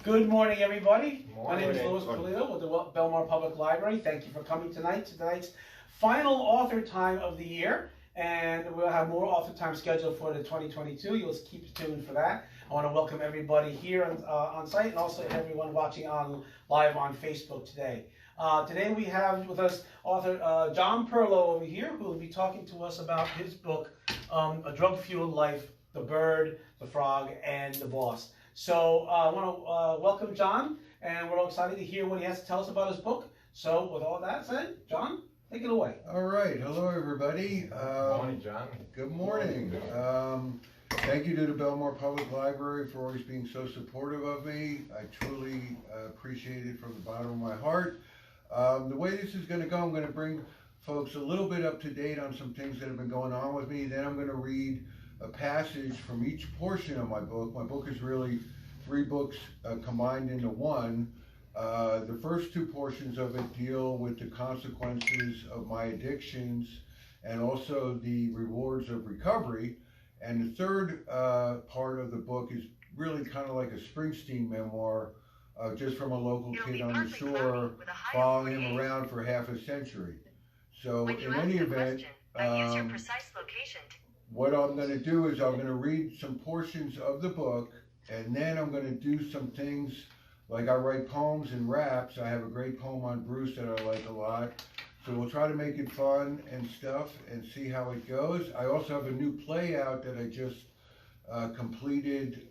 Good morning, everybody. Morning. My name is Louis Pulido with the Belmar Public Library. Thank you for coming tonight to tonight's final author time of the year. And we'll have more author time scheduled for the 2022. You'll keep tuned for that. I want to welcome everybody here on site and also everyone watching live on Facebook today. Today we have with us author John Perlow over here, who will be talking to us about his book, A Drug-Fueled Life, The Bird, the Frog, and the Boss. So I want to welcome John, and we're all excited to hear what he has to tell us about his book. So with all that said, John, take it away. All right. Hello, everybody. Good morning, John. Good morning. Thank you to the Belmar Public Library for always being so supportive of me. I truly appreciate it from the bottom of my heart. The way this is going to go, I'm going to bring folks a little bit up to date on some things that have been going on with me. Then I'm going to read a passage from each portion of my book. My book is really 3 books combined into one. The first 2 portions of it deal with the consequences of my addictions and also the rewards of recovery. And the third part of the book is really kind of like a Springsteen memoir, just from a local kid on the shore, following him around for half a century. So in any event, what I'm going to do is I'm going to read some portions of the book, and then I'm going to do some things like I write poems and raps. I have a great poem on Bruce that I like a lot. So we'll try to make it fun and stuff and see how it goes. I also have a new play out that I just completed,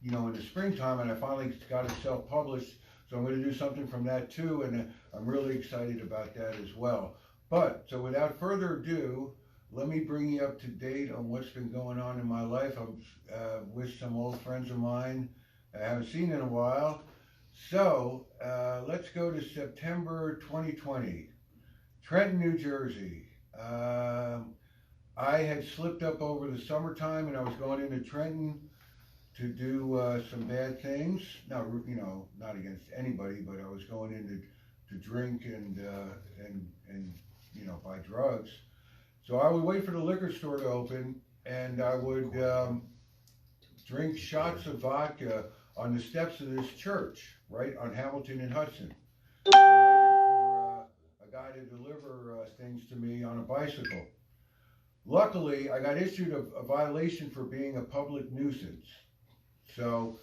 in the springtime, and I finally got it self-published. So I'm going to do something from that too, and I'm really excited about that as well. So without further ado, let me bring you up to date on what's been going on in my life. I'm with some old friends of mine I haven't seen in a while. So let's go to September 2020, Trenton, New Jersey. I had slipped up over the summertime, and I was going into Trenton to do some bad things. Not against anybody, but I was going in to drink and buy drugs. So I would wait for the liquor store to open, and I would drink shots of vodka on the steps of this church, right on Hamilton and Hudson. I waited for a guy to deliver things to me on a bicycle. Luckily, I got issued a violation for being a public nuisance. So,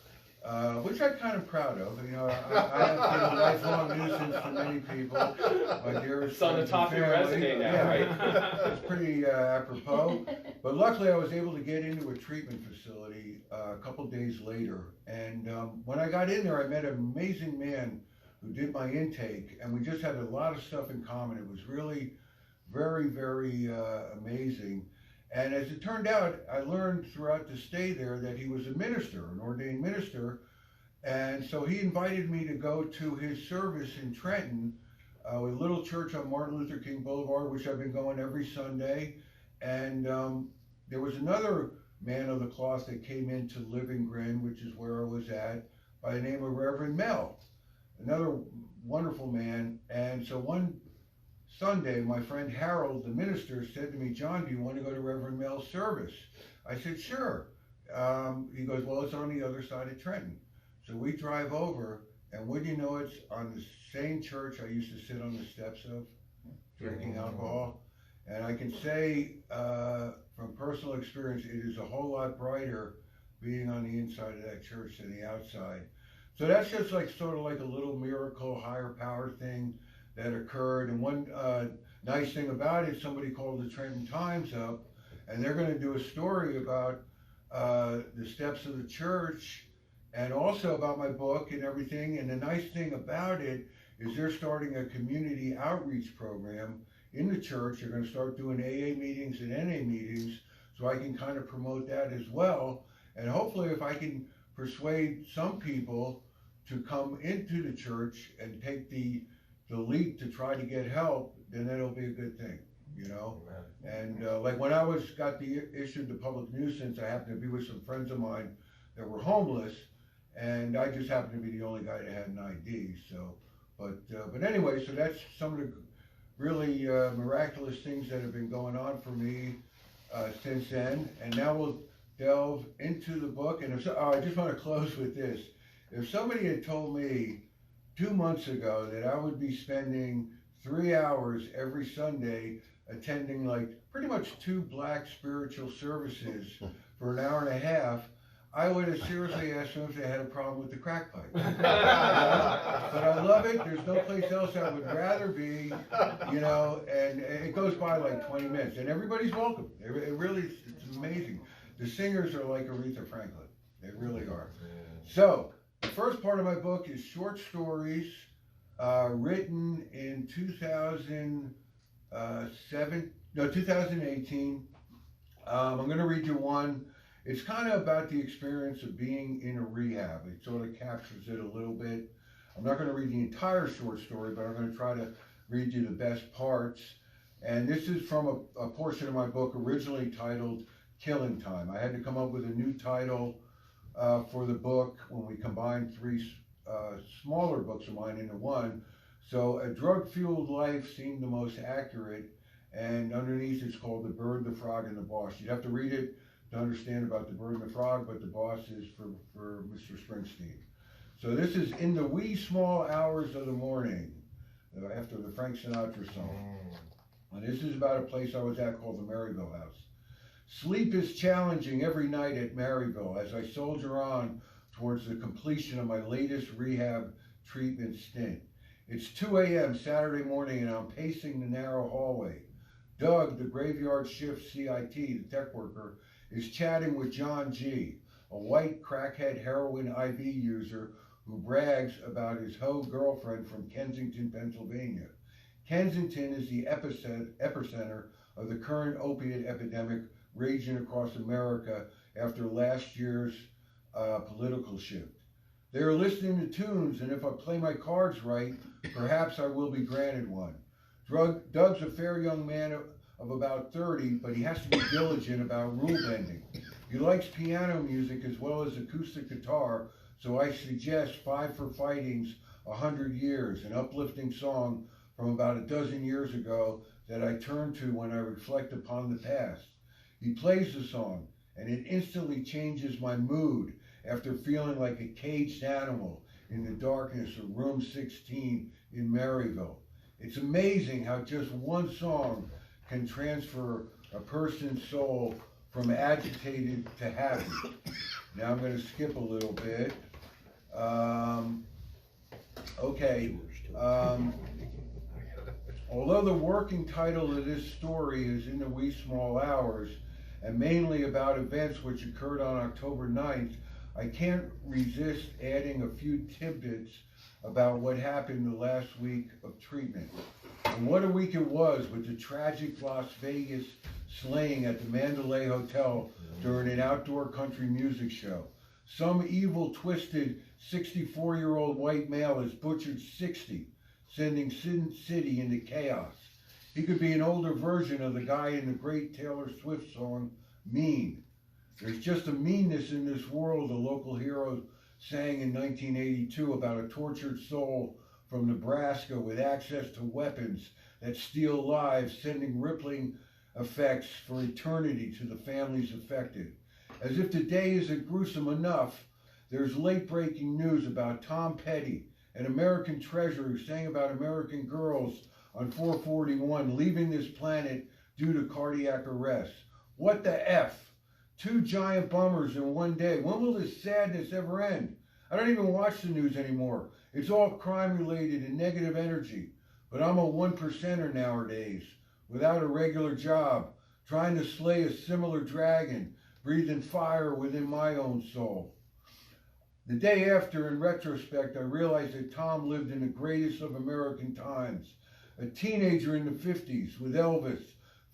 which I'm kind of proud of. I have been a lifelong nuisance to many people. My dearest It's on the top of your resume now, yeah, right? It's pretty apropos. But luckily, I was able to get into a treatment facility a couple days later. And when I got in there, I met an amazing man who did my intake, and we just had a lot of stuff in common. It was really very, very amazing. And as it turned out, I learned throughout the stay there that he was a minister, an ordained minister. And so he invited me to go to his service in Trenton, a little church on Martin Luther King Boulevard, which I've been going every Sunday. And there was another man of the cloth that came into Living Grin, which is where I was at, by the name of Reverend Mel, another wonderful man. And so one Sunday, my friend Harold, the minister, said to me, "John, do you want to go to Reverend Mel's service?" I said, "Sure." He goes, "Well, it's on the other side of Trenton." So we drive over, and wouldn't you know, it's on the same church I used to sit on the steps of, drinking alcohol. And I can say from personal experience, it is a whole lot brighter being on the inside of that church than the outside. So that's just sort of like a little miracle, higher power thing that occurred. And one nice thing about it, somebody called the Trenton Times up, and they're going to do a story about the steps of the church and also about my book and everything. And the nice thing about it is they're starting a community outreach program in the church. They're going to start doing AA meetings and NA meetings, so I can kind of promote that as well. And hopefully if I can persuade some people to come into the church and take the leap to try to get help, then that'll be a good thing, you know? And like when I got issued the public nuisance, I happened to be with some friends of mine that were homeless, and I just happened to be the only guy that had an ID. So, but anyway, so that's some of the really miraculous things that have been going on for me since then. And now we'll delve into the book. And I just want to close with this. If somebody had told me 2 months ago that I would be spending 3 hours every Sunday attending like pretty much 2 black spiritual services for an hour and a half, I would have seriously asked them if they had a problem with the crack pipe. But I love it. There's no place else I would rather be, you know, and it goes by like 20 minutes and everybody's welcome. It really, it's amazing. The singers are like Aretha Franklin. They really are. So the first part of my book is short stories written in 2018. I'm going to read you one. It's kind of about the experience of being in a rehab. It sort of captures it a little bit. I'm not going to read the entire short story, but I'm going to try to read you the best parts. And this is from a portion of my book originally titled Killing Time. I had to come up with a new title for the book when we combined 3 smaller books of mine into one. So A Drug-Fueled Life seemed the most accurate, and underneath it's called The Bird, the Frog, and the Boss. You'd have to read it to understand about the bird and the frog, but the boss is for Mr. Springsteen. So this is In the Wee Small Hours of the Morning, after the Frank Sinatra song. And this is about a place I was at called the Maryville House. Sleep is challenging every night at Maryville as I soldier on towards the completion of my latest rehab treatment stint. It's 2 a.m. Saturday morning and I'm pacing the narrow hallway. Doug, the graveyard shift CIT, the tech worker, is chatting with John G., a white crackhead heroin IV user who brags about his hoe girlfriend from Kensington, Pennsylvania. Kensington is the epicenter of the current opiate epidemic raging across America after last year's political shift. They are listening to tunes, and if I play my cards right, perhaps I will be granted one. Doug's a fair young man of about 30, but he has to be diligent about rule bending. He likes piano music as well as acoustic guitar, so I suggest Five for Fighting's 100 Years, an uplifting song from about a dozen years ago that I turn to when I reflect upon the past. He plays the song, and it instantly changes my mood after feeling like a caged animal in the darkness of room 16 in Maryville. It's amazing how just one song can transfer a person's soul from agitated to happy. Now I'm going to skip a little bit. Although the working title of this story is In the Wee Small Hours, and mainly about events which occurred on October 9th, I can't resist adding a few tidbits about what happened the last week of treatment. And what a week it was with the tragic Las Vegas slaying at the Mandalay Hotel during an outdoor country music show. Some evil, twisted 64-year-old white male has butchered 60, sending Sin City into chaos. He could be an older version of the guy in the great Taylor Swift song, Mean. There's just a meanness in this world, a local hero sang in 1982 about a tortured soul from Nebraska with access to weapons that steal lives, sending rippling effects for eternity to the families affected. As if today isn't gruesome enough, there's late-breaking news about Tom Petty, an American treasure who sang about American girls on 441 leaving this planet due to cardiac arrest. What the F? 2 giant bummers in one day. When will this sadness ever end? I don't even watch the news anymore. It's all crime-related and negative energy. But I'm a 1%er nowadays, without a regular job, trying to slay a similar dragon, breathing fire within my own soul. The day after, in retrospect, I realized that Tom lived in the greatest of American times. A teenager in the 50s with Elvis,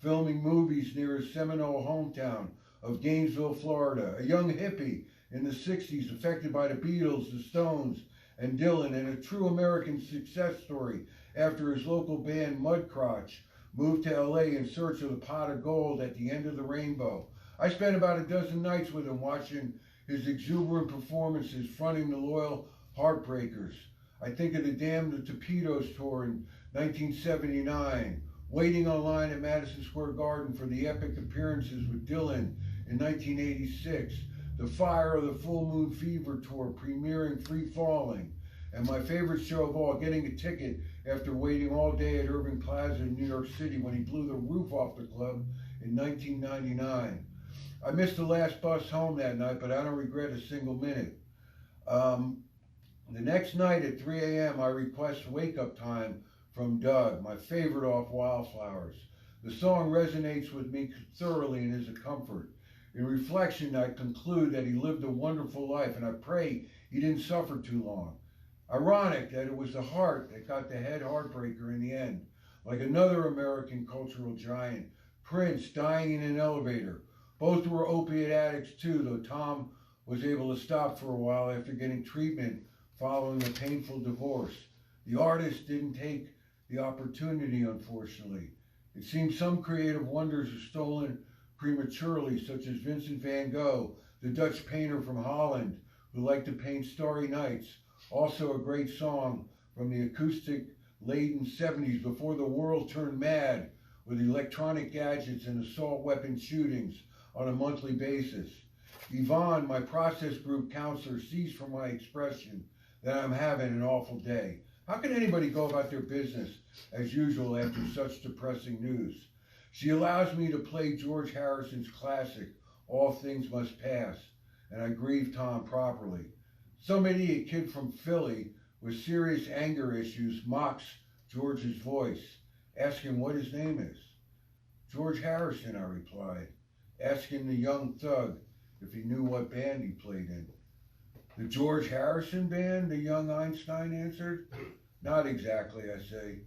filming movies near his Seminole hometown of Gainesville, Florida. A young hippie in the 60s affected by the Beatles, the Stones, and Dylan, and a true American success story after his local band Mudcrotch moved to LA in search of the pot of gold at the end of the rainbow. I spent about a dozen nights with him watching his exuberant performances fronting the loyal Heartbreakers. I think of the Damned Torpedoes tour in 1979, waiting online at Madison Square Garden for the epic appearances with Dylan in 1986, the Fire of the Full Moon Fever tour premiering Free Falling, and my favorite show of all, getting a ticket after waiting all day at Irving Plaza in New York City when he blew the roof off the club in 1999. I missed the last bus home that night, but I don't regret a single minute. The next night at 3 a.m., I request Wake Up Time from Doug, my favorite off Wildflowers. The song resonates with me thoroughly and is a comfort. In reflection, I conclude that he lived a wonderful life, and I pray he didn't suffer too long. Ironic that it was the heart that got the head heartbreaker in the end. Like another American cultural giant, Prince, dying in an elevator. Both were opiate addicts too, though Tom was able to stop for a while after getting treatment following a painful divorce. The artist didn't take the opportunity, unfortunately. It seems some creative wonders are stolen prematurely, such as Vincent van Gogh, the Dutch painter from Holland, who liked to paint starry nights. Also a great song from the acoustic-laden 70s before the world turned mad with electronic gadgets and assault weapon shootings on a monthly basis. Yvonne, my process group counselor, sees from my expression that I'm having an awful day. How can anybody go about their business as usual after such depressing news? She allows me to play George Harrison's classic, All Things Must Pass, and I grieve Tom properly. Some idiot kid from Philly with serious anger issues mocks George's voice, asking what his name is. George Harrison, I replied, asking the young thug if he knew what band he played in. The George Harrison Band, the young Einstein answered. Not exactly, I say.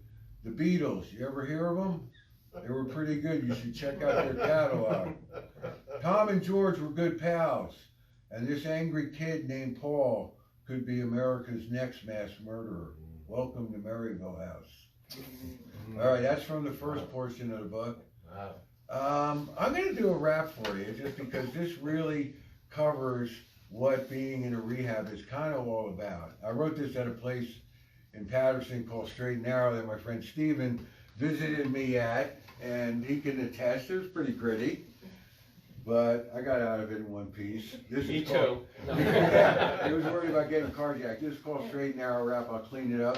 The Beatles, you ever hear of them? They were pretty good, you should check out their catalog. Tom and George were good pals, and this angry kid named Paul could be America's next mass murderer. Welcome to Maryville House. All right, that's from the first portion of the book. Wow. I'm going to do a rap for you just because this really covers what being in a rehab is kind of all about. I wrote this at a place in Patterson called Straight and Narrow that my friend Steven visited me at, and he can attest. It was pretty pretty, but I got out of it in one piece. Me too. Yeah, he was worried about getting carjacked. This is called Straight and Narrow rap. I'll clean it up.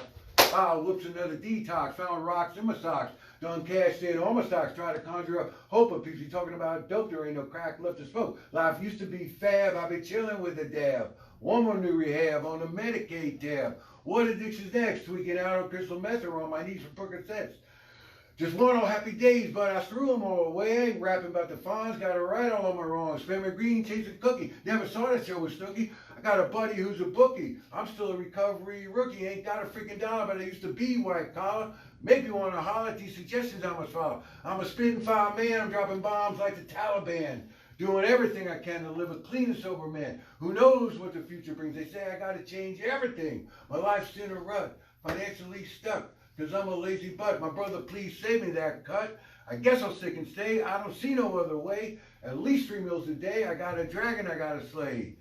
Wow, whoops, another detox. Found rocks in my socks. Done cashed in all my stocks. Try to conjure up hope of people. You talking about dope, there ain't no crack left to smoke. Life used to be fab. I be chilling with the dab. One more new rehab on the Medicaid tab. What addiction's next? Tweaking out on crystal meth or on my knees for Percocets. Just one all happy days, but I threw them all away. Rapping about the fawns, got it right all on my wrong. Spent my green, chasing cookie. Never saw that show with Snooki. I got a buddy who's a bookie. I'm still a recovery rookie. Ain't got a freaking dollar, but I used to be white collar. Make me want to holler at these suggestions I must follow. I'm a spitting fire man. I'm dropping bombs like the Taliban. Doing everything I can to live a clean and sober man. Who knows what the future brings? They say I got to change everything. My life's in a rut. Financially stuck. Cause I'm a lazy butt. My brother, please save me that cut. I guess I'll stick and stay. I don't see no other way. At least 3 meals a day. I got a dragon I got to slay.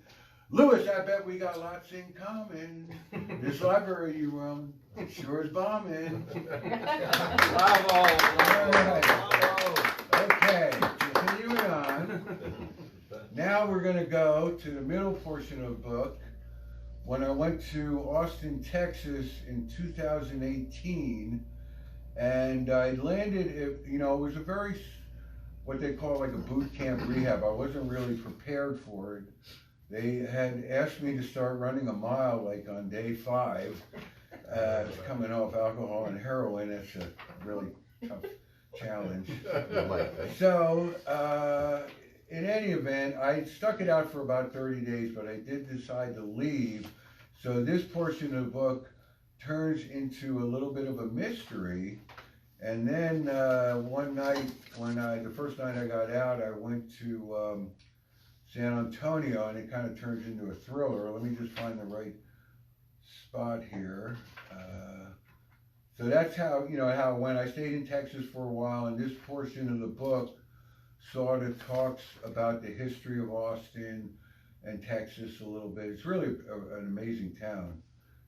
Lewis, I bet we got lots in common. This library you run sure is bombing. Bravo. Right. Okay, continuing on. Now we're going to go to the middle portion of the book. When I went to Austin, Texas in 2018, and I landed, it was a very, what they call like a boot camp rehab. I wasn't really prepared for it. They had asked me to start running a mile like on day 5. It's coming off alcohol and heroin. It's a really tough challenge. So, in any event, I stuck it out for about 30 days, but I did decide to leave. So this portion of the book turns into a little bit of a mystery. And then one night, the first night I got out, I went to San Antonio, and it kind of turns into a thriller. Let me just find the right spot here. So that's how, how when I stayed in Texas for a while, and this portion of the book sort of talks about the history of Austin and Texas a little bit. It's really an amazing town.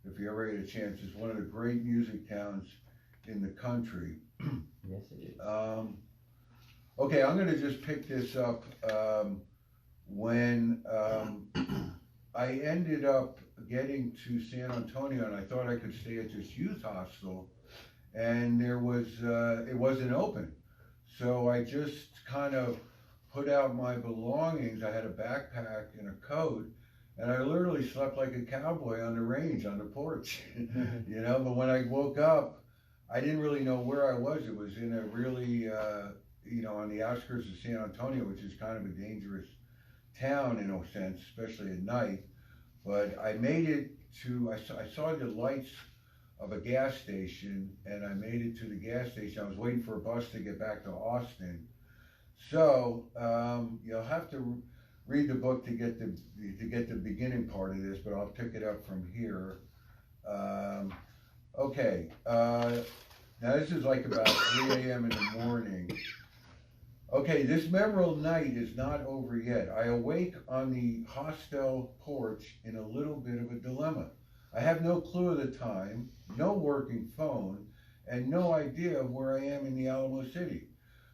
If you ever get a chance, it's one of the great music towns in the country. Yes, it is. Okay, I'm gonna just pick this up. When I ended up getting to San Antonio, and I thought I could stay at this youth hostel, and there was, it wasn't open. So I just kind of put out my belongings. I had a backpack and a coat, and I literally slept like a cowboy on the range, on the porch, but when I woke up, I didn't really know where I was. It was in a really, on the outskirts of San Antonio, which is kind of a dangerous town in a sense, especially at night. But I made it to, I saw the lights of a gas station, and I made it to the gas station. I was waiting for a bus to get back to Austin. So you'll have to read the book to get the beginning part of this, but I'll pick it up from here. Okay, now this is like about 3 a.m. in the morning. Okay, this memorable night is not over yet. I awake on the hostel porch in a little bit of a dilemma. I have no clue of the time, no working phone, and no idea of where I am in the Alamo City.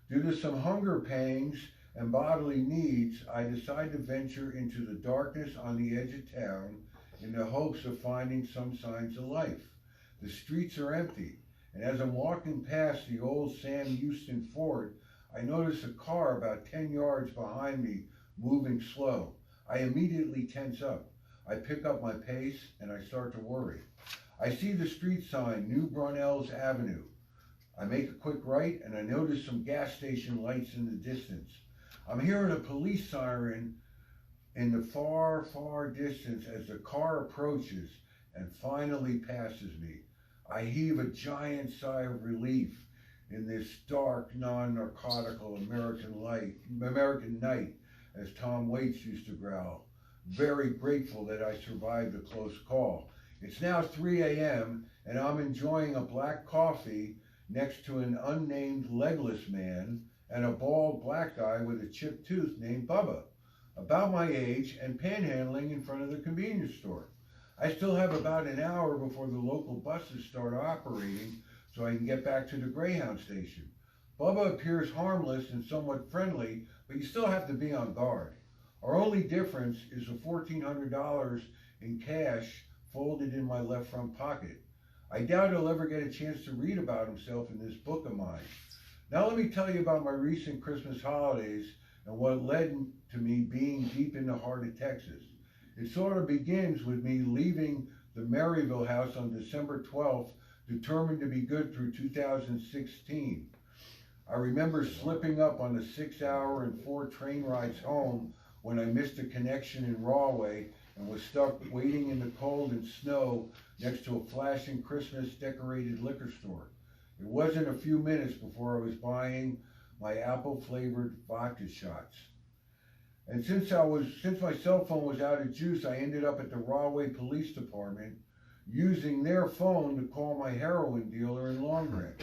Due to some hunger pangs and bodily needs, I decide to venture into the darkness on the edge of town in the hopes of finding some signs of life. The streets are empty, and as I'm walking past the old Sam Houston Fort, I notice a car about 10 yards behind me moving slow. I immediately tense up. I pick up my pace and I start to worry. I see the street sign, New Brunells Avenue. I make a quick right and I notice some gas station lights in the distance. I'm hearing a police siren in the far, far distance as the car approaches and finally passes me. I heave a giant sigh of relief in this dark, non-narcotical American night, as Tom Waits used to growl. Very grateful that I survived a close call. It's now 3 a.m. and I'm enjoying a black coffee next to an unnamed legless man and a bald black guy with a chipped tooth named Bubba, about my age and panhandling in front of the convenience store. I still have about an hour before the local buses start operating, so I can get back to the Greyhound station. Bubba appears harmless and somewhat friendly, but you still have to be on guard. Our only difference is the $1,400 in cash folded in my left front pocket. I doubt he'll ever get a chance to read about himself in this book of mine. Now let me tell you about my recent Christmas holidays and what led to me being deep in the heart of Texas. It sort of begins with me leaving the Maryville house on December 12th, determined to be good through 2016. I remember slipping up on the 6-hour and 4 train rides home when I missed a connection in Rahway and was stuck waiting in the cold and snow next to a flashing Christmas decorated liquor store. It wasn't a few minutes before I was buying my apple flavored vodka shots. And since my cell phone was out of juice, I ended up at the Rahway Police Department using their phone to call my heroin dealer in Long Branch.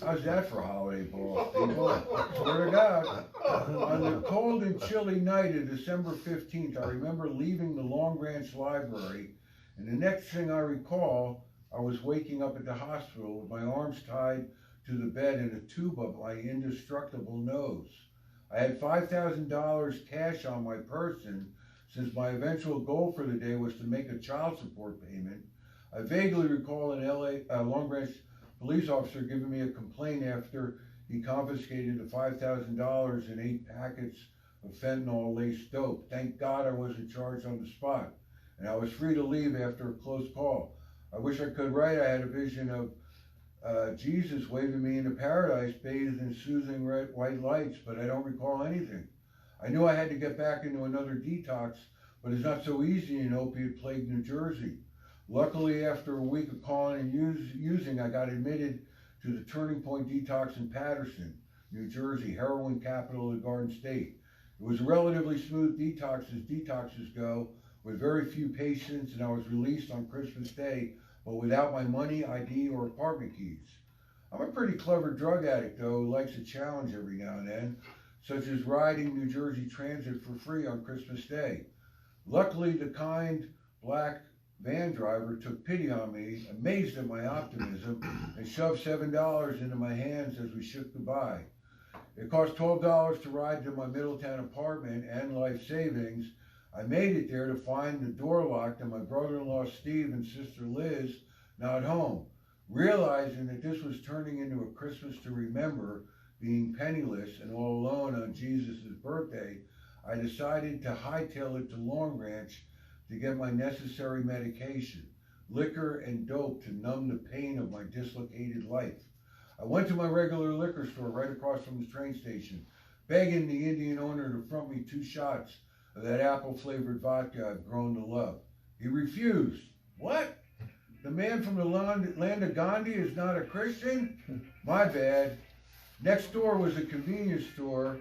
How's that for holiday balls, people? Swear to God. On the cold and chilly night of December 15th, I remember leaving the Long Branch Library, and the next thing I recall, I was waking up at the hospital with my arms tied to the bed and a tube up my indestructible nose. I had $5,000 cash on my person, since my eventual goal for the day was to make a child support payment. I vaguely recall an Long Branch police officer giving me a complaint after he confiscated the $5,000 and 8 packets of fentanyl-laced dope. Thank God I wasn't charged on the spot, and I was free to leave after a close call. I wish I could write. I had a vision of Jesus waving me into paradise, bathed in soothing red, white lights, but I don't recall anything. I knew I had to get back into another detox, but it's not so easy in opiate-plagued New Jersey. Luckily, after a week of calling and using, I got admitted to the Turning Point Detox in Paterson, New Jersey, heroin capital of the Garden State. It was a relatively smooth detox as detoxes go, with very few patients, and I was released on Christmas Day but without my money, ID, or apartment keys. I'm a pretty clever drug addict, though, who likes a challenge every now and then, such as riding New Jersey Transit for free on Christmas Day. Luckily, the kind black van driver took pity on me, amazed at my optimism, and shoved $7 into my hands as we shook goodbye. It cost $12 to ride to my Middletown apartment and life savings. I made it there to find the door locked and my brother-in-law Steve and sister Liz not home. Realizing that this was turning into a Christmas to remember, being penniless and all alone on Jesus' birthday, I decided to hightail it to Long Branch to get my necessary medication, liquor and dope to numb the pain of my dislocated life. I went to my regular liquor store right across from the train station, begging the Indian owner to front me 2 shots of that apple-flavored vodka I've grown to love. He refused. What? The man from the land of Gandhi is not a Christian? My bad. Next door was a convenience store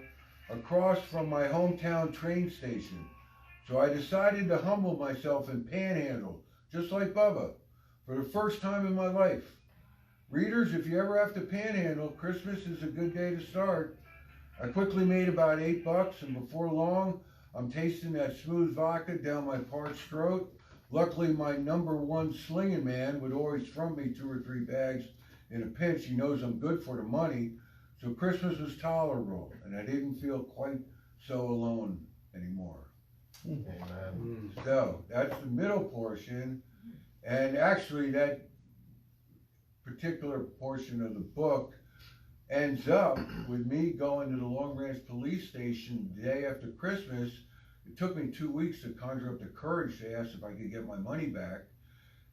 across from my hometown train station. So I decided to humble myself and panhandle, just like Bubba, for the first time in my life. Readers, if you ever have to panhandle, Christmas is a good day to start. I quickly made about $8, and before long, I'm tasting that smooth vodka down my parched throat. Luckily, my #1 slinging man would always front me 2 or 3 bags in a pinch. He knows I'm good for the money, so Christmas was tolerable, and I didn't feel quite so alone anymore. Amen. So, that's the middle portion, and actually that particular portion of the book ends up with me going to the Long Branch police station the day after Christmas. It took me 2 weeks to conjure up the courage to ask if I could get my money back,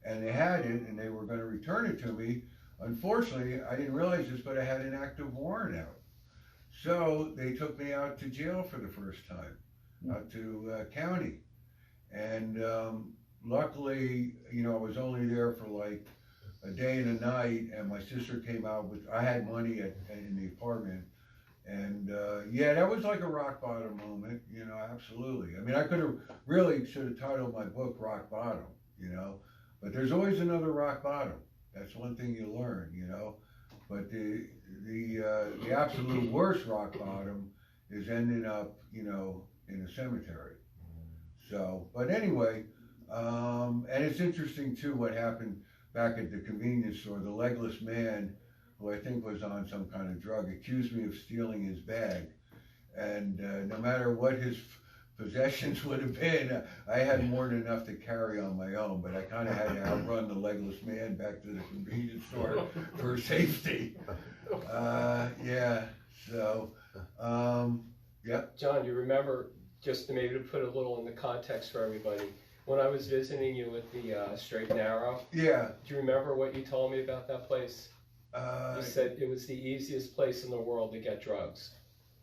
and they had it, and they were going to return it to me. Unfortunately, I didn't realize this, but I had an active warrant out. So they took me out to jail for the first time, out to county. And luckily, you know, I was only there for like a day and a night, and my sister came out with, I had money in the apartment. And yeah, that was like a rock bottom moment, you know, absolutely. I mean, I should have titled my book Rock Bottom, you know, but there's always another rock bottom. That's one thing you learn, you know. But the absolute worst rock bottom is ending up, you know, in a cemetery. So, but anyway, and it's interesting too what happened back at the convenience store. The legless man, who I think was on some kind of drug, accused me of stealing his bag. And no matter what his possessions would have been, I had more than enough to carry on my own, but I kind of had to outrun the legless man back to the convenience store for safety. Yeah, so, yeah. John, you remember, just to maybe to put a little in the context for everybody, when I was visiting you at the Straight and Narrow, Yeah. do you remember what you told me about that place? You said it was the easiest place in the world to get drugs.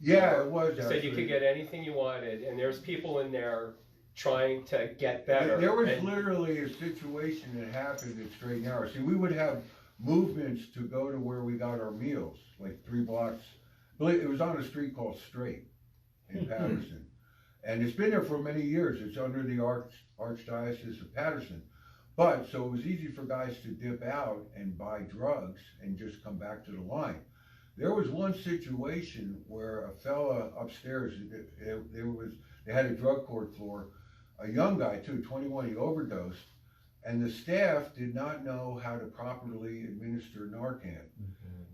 Yeah, it was. You said you could get anything you wanted, and there's people in there trying to get better. There was literally a situation that happened at Straight and Narrow. See, we would have movements to go to where we got our meals, like 3 blocks. It was on a street called Straight in Patterson. And it's been there for many years. It's under the Archdiocese of Patterson. But, so it was easy for guys to dip out and buy drugs and just come back to the line. There was one situation where a fella upstairs, they had a drug court floor, a young guy too, 21, he overdosed, and the staff did not know how to properly administer Narcan.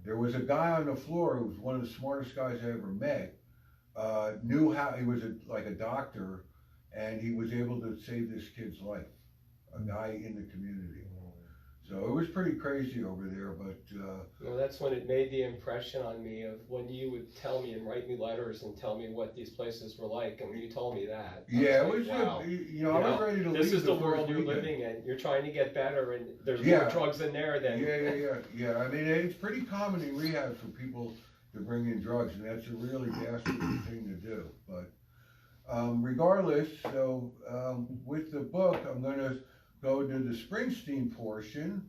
There was a guy on the floor who was one of the smartest guys I ever met, knew how, he was like a doctor, and he was able to save this kid's life, a guy in the community. So it was pretty crazy over there, but... Well, that's when it made the impression on me of when you would tell me and write me letters and tell me what these places were like, and when you told me that, yeah, I it was, wow. I was ready to leave. This is the world you're weekend. living in. You're trying to get better, and there's more drugs in there than... Yeah. I mean, it's pretty common in rehab for people to bring in drugs, and that's a really dastardly thing to do. But regardless, so with the book, I'm going to go to the Springsteen portion,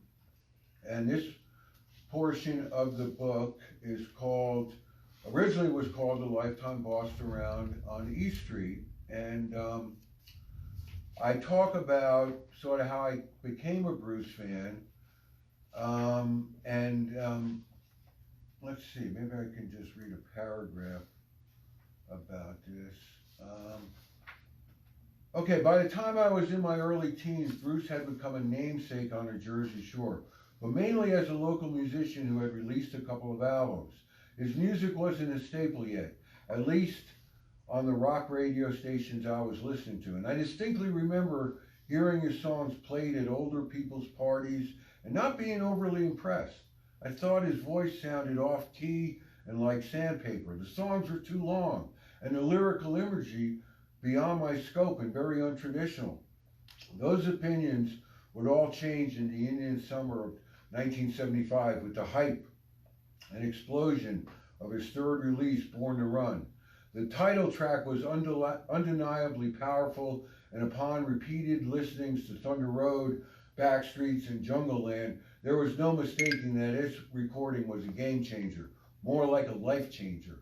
and this portion of the book is called, originally was called The Lifetime Bossed Around on E Street, and I talk about sort of how I became a Bruce fan, Let's see, maybe I can just read a paragraph about this. Okay, by the time I was in my early teens, Bruce had become a namesake on the Jersey Shore, but mainly as a local musician who had released a couple of albums. His music wasn't a staple yet, at least on the rock radio stations I was listening to, and I distinctly remember hearing his songs played at older people's parties and not being overly impressed. I thought his voice sounded off-key and like sandpaper. The songs were too long, and the lyrical imagery beyond my scope and very untraditional. Those opinions would all change in the Indian summer of 1975 with the hype and explosion of his third release, Born to Run. The title track was undeniably powerful, and upon repeated listenings to Thunder Road, Backstreets, and Jungle Land, there was no mistaking that this recording was a game changer, more like a life changer.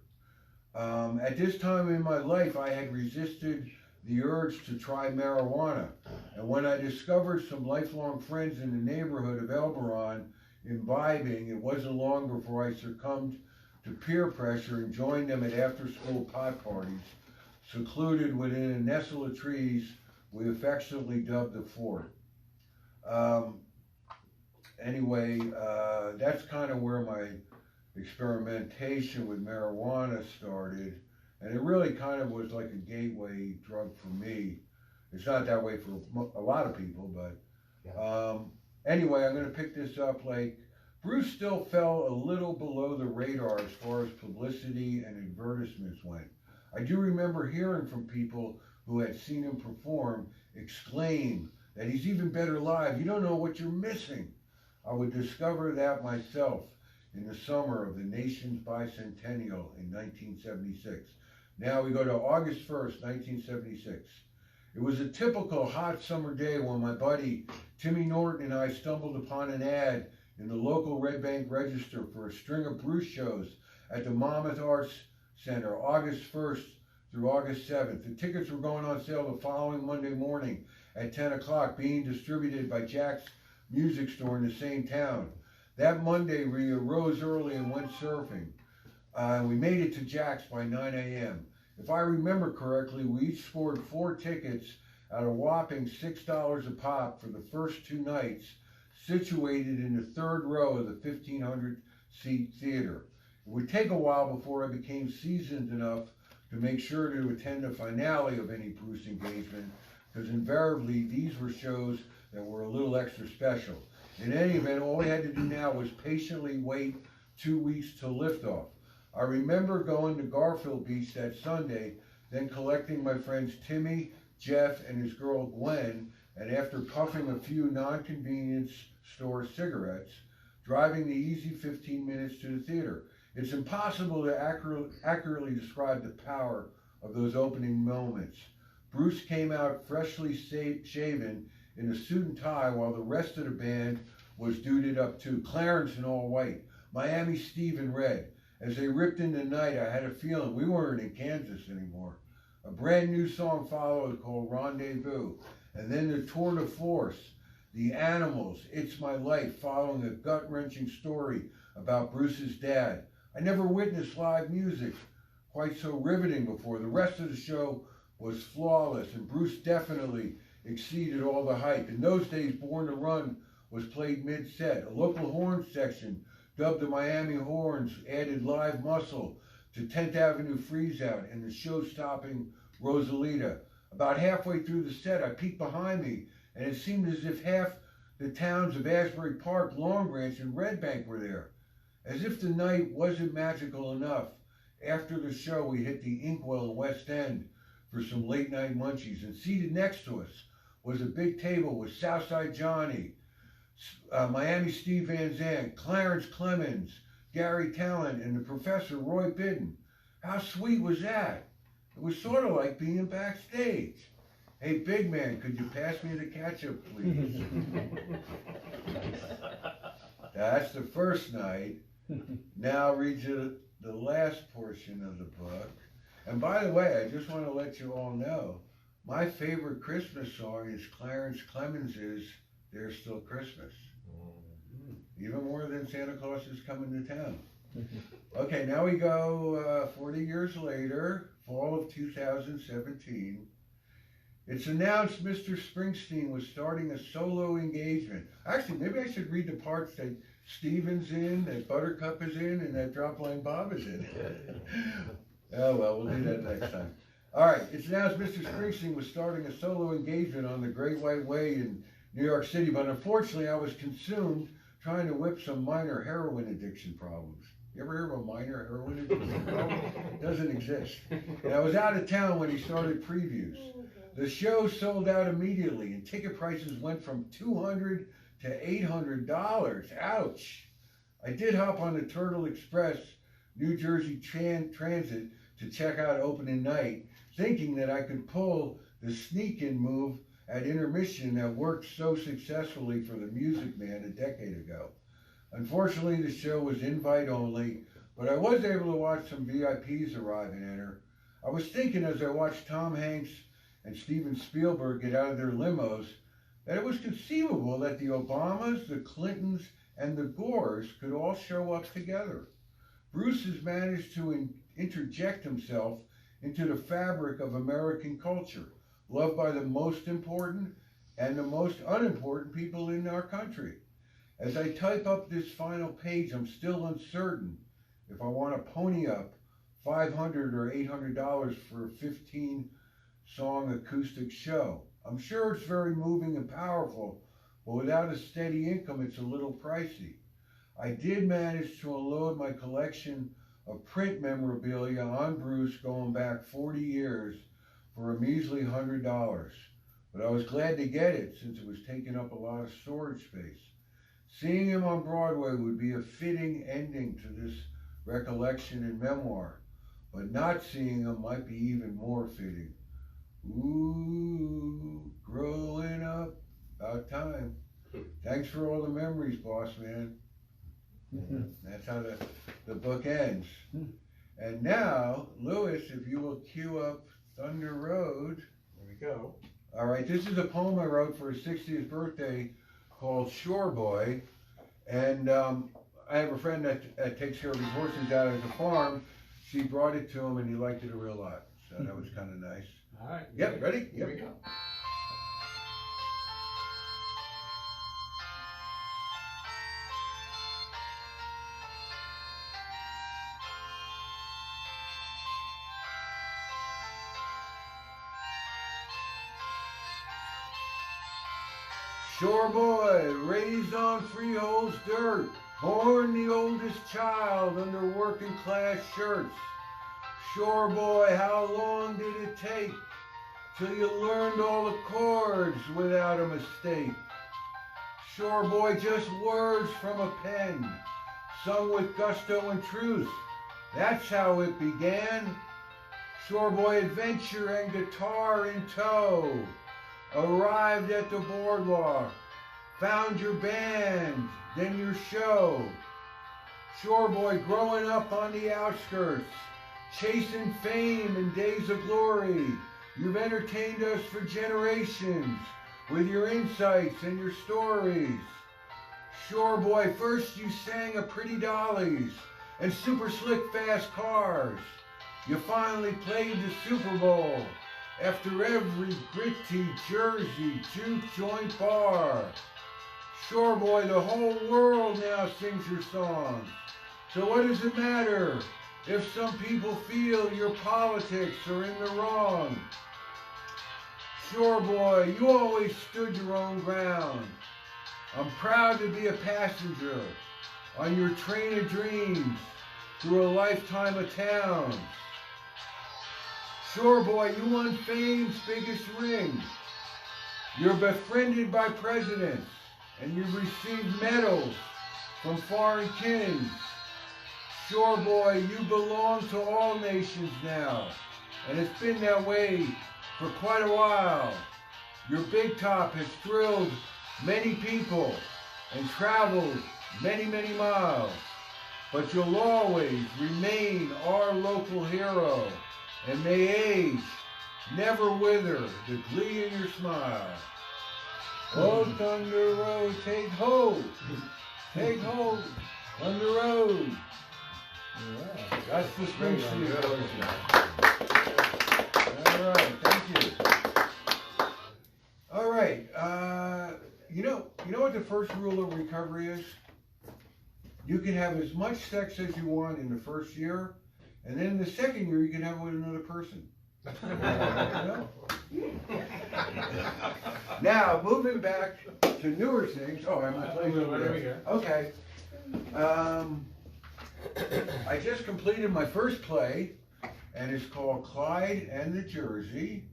At this time in my life, I had resisted the urge to try marijuana, and when I discovered some lifelong friends in the neighborhood of Elberon imbibing, it wasn't long before I succumbed to peer pressure and joined them at after-school pot parties, secluded within a nestle of trees we affectionately dubbed the fort. Anyway, that's kind of where my experimentation with marijuana started, and it really kind of was like a gateway drug for me. It's not that way for a lot of people, but anyway, I'm going to pick this up. Like, Bruce still fell a little below the radar as far as publicity and advertisements went. I do remember hearing from people who had seen him perform exclaim that he's even better live. You don't know what you're missing. I would discover that myself in the summer of the nation's bicentennial in 1976. Now we go to August 1st, 1976. It was a typical hot summer day when my buddy Timmy Norton and I stumbled upon an ad in the local Red Bank Register for a string of Bruce shows at the Monmouth Arts Center, August 1st through August 7th. The tickets were going on sale the following Monday morning at 10 o'clock, being distributed by Jack's Music Store in the same town. That Monday, we arose early and went surfing. We made it to Jack's by 9 a.m. If I remember correctly, we each scored 4 tickets at a whopping $6 a pop for the first 2 nights, situated in the 3rd row of the 1,500-seat theater. It would take a while before I became seasoned enough to make sure to attend the finale of any Bruce engagement, because invariably these were shows that were a little extra special. In any event, all I had to do now was patiently wait 2 weeks till liftoff. I remember going to Garfield Beach that Sunday, then collecting my friends Timmy, Jeff, and his girl Gwen, and after puffing a few non-convenience store cigarettes, driving the easy 15 minutes to the theater. It's impossible to accurately describe the power of those opening moments. Bruce came out freshly shaven in a suit and tie, while the rest of the band was duded up too. Clarence in all white, Miami Steve in red. As they ripped in the night, I had a feeling we weren't in Kansas anymore. A brand new song followed called Rendezvous, and then the tour de force, The Animals, It's My Life, following a gut-wrenching story about Bruce's dad. I never witnessed live music quite so riveting before. The rest of the show was flawless, and Bruce definitely exceeded all the hype. In those days, Born to Run was played mid-set. A local horn section, dubbed the Miami Horns, added live muscle to 10th Avenue Freeze-Out and the show-stopping Rosalita. About halfway through the set, I peeked behind me, and it seemed as if half the towns of Asbury Park, Long Branch, and Red Bank were there. As if the night wasn't magical enough, after the show, we hit the Inkwell in West End for some late-night munchies, and seated next to us was a big table with Southside Johnny, Miami Steve Van Zandt, Clarence Clemens, Gary Talent, and the Professor Roy Bidden. How sweet was that? It was sort of like being backstage. Hey, big man, could you pass me the ketchup, please? That's the first night. Now I'll read you the last portion of the book. And by the way, I just want to let you all know, my favorite Christmas song is Clarence Clemens's There's Still Christmas. even more than Santa Claus is coming to town. Okay, now we go 40 years later, fall of 2017. It's announced Mr. Springsteen was starting a solo engagement. Actually, maybe I should read the parts that Steven's in, that Buttercup is in, and that Dropline Bob is in. Oh well, we'll do that next time. All right, it's announced Mr. Springsteen was starting a solo engagement on the Great White Way in New York City, but unfortunately I was consumed trying to whip some minor heroin addiction problems. You ever heard of a minor heroin addiction problem? It doesn't exist. And I was out of town when he started previews. The show sold out immediately, and ticket prices went from $200 to $800. Ouch! I did hop on the Turtle Express New Jersey Transit to check out opening night, thinking that I could pull the sneak-in move at intermission that worked so successfully for the Music Man a decade ago. Unfortunately, the show was invite only, but I was able to watch some VIPs arrive and enter. I was thinking as I watched Tom Hanks and Steven Spielberg get out of their limos that it was conceivable that the Obamas, the Clintons, and the Gores could all show up together. Bruce has managed to interject himself into the fabric of American culture, loved by the most important and the most unimportant people in our country. As I type up this final page, I'm still uncertain if I want to pony up $500 or $800 for a 15-song acoustic show. I'm sure it's very moving and powerful, but without a steady income, it's a little pricey. I did manage to unload my collection of print memorabilia on Bruce going back 40 years for a measly $100, but I was glad to get it since it was taking up a lot of storage space. Seeing him on Broadway would be a fitting ending to this recollection and memoir, but not seeing him might be even more fitting. Ooh, growing up, about time. Thanks for all the memories, boss man. That's how the book ends. And now, Lewis, if you will cue up Thunder Road. There we go. All right, this is a poem I wrote for his 60th birthday called Shore Boy. And I have a friend that takes care of his horses out at the farm. She brought it to him and he liked it a real lot. So that was kind of nice. All right. Yep, ready? Here Yep. we go. Shore boy, raised on freehold's dirt, born the oldest child under working class shirts. Shore boy, how long did it take till you learned all the chords without a mistake? Shore boy, just words from a pen, sung with gusto and truth. That's how it began. Shore boy, adventure and guitar in tow. Arrived at the boardwalk, found your band, then your show. Shore boy, growing up on the outskirts, chasing fame and days of glory. You've entertained us for generations with your insights and your stories. Shore boy, first you sang of pretty dollies and super slick fast cars. You finally played the Super Bowl after every gritty Jersey juke joint bar. Shore boy, the whole world now sings your songs. So what does it matter if some people feel your politics are in the wrong? Shore boy, you always stood your own ground. I'm proud to be a passenger on your train of dreams through a lifetime of towns. Shore boy, you won fame's biggest ring. You're befriended by presidents, and you've received medals from foreign kings. Shore boy, you belong to all nations now, and it's been that way for quite a while. Your big top has thrilled many people and traveled many, many miles, but you'll always remain our local hero. And may age never wither the glee in your smile. Oh, Thunder Road, take hold. Take hold on the road. Yeah. That's the Great, Springsteen good. version. All right, thank you. All right, you know what the first rule of recovery is? You can have as much sex as you want in the first year, and then in the second year you can have it with another person. You know? Now, moving back to newer things. Oh, I'm gonna play over there. Okay. I just completed my first play, and it's called Clyde and the Jersey,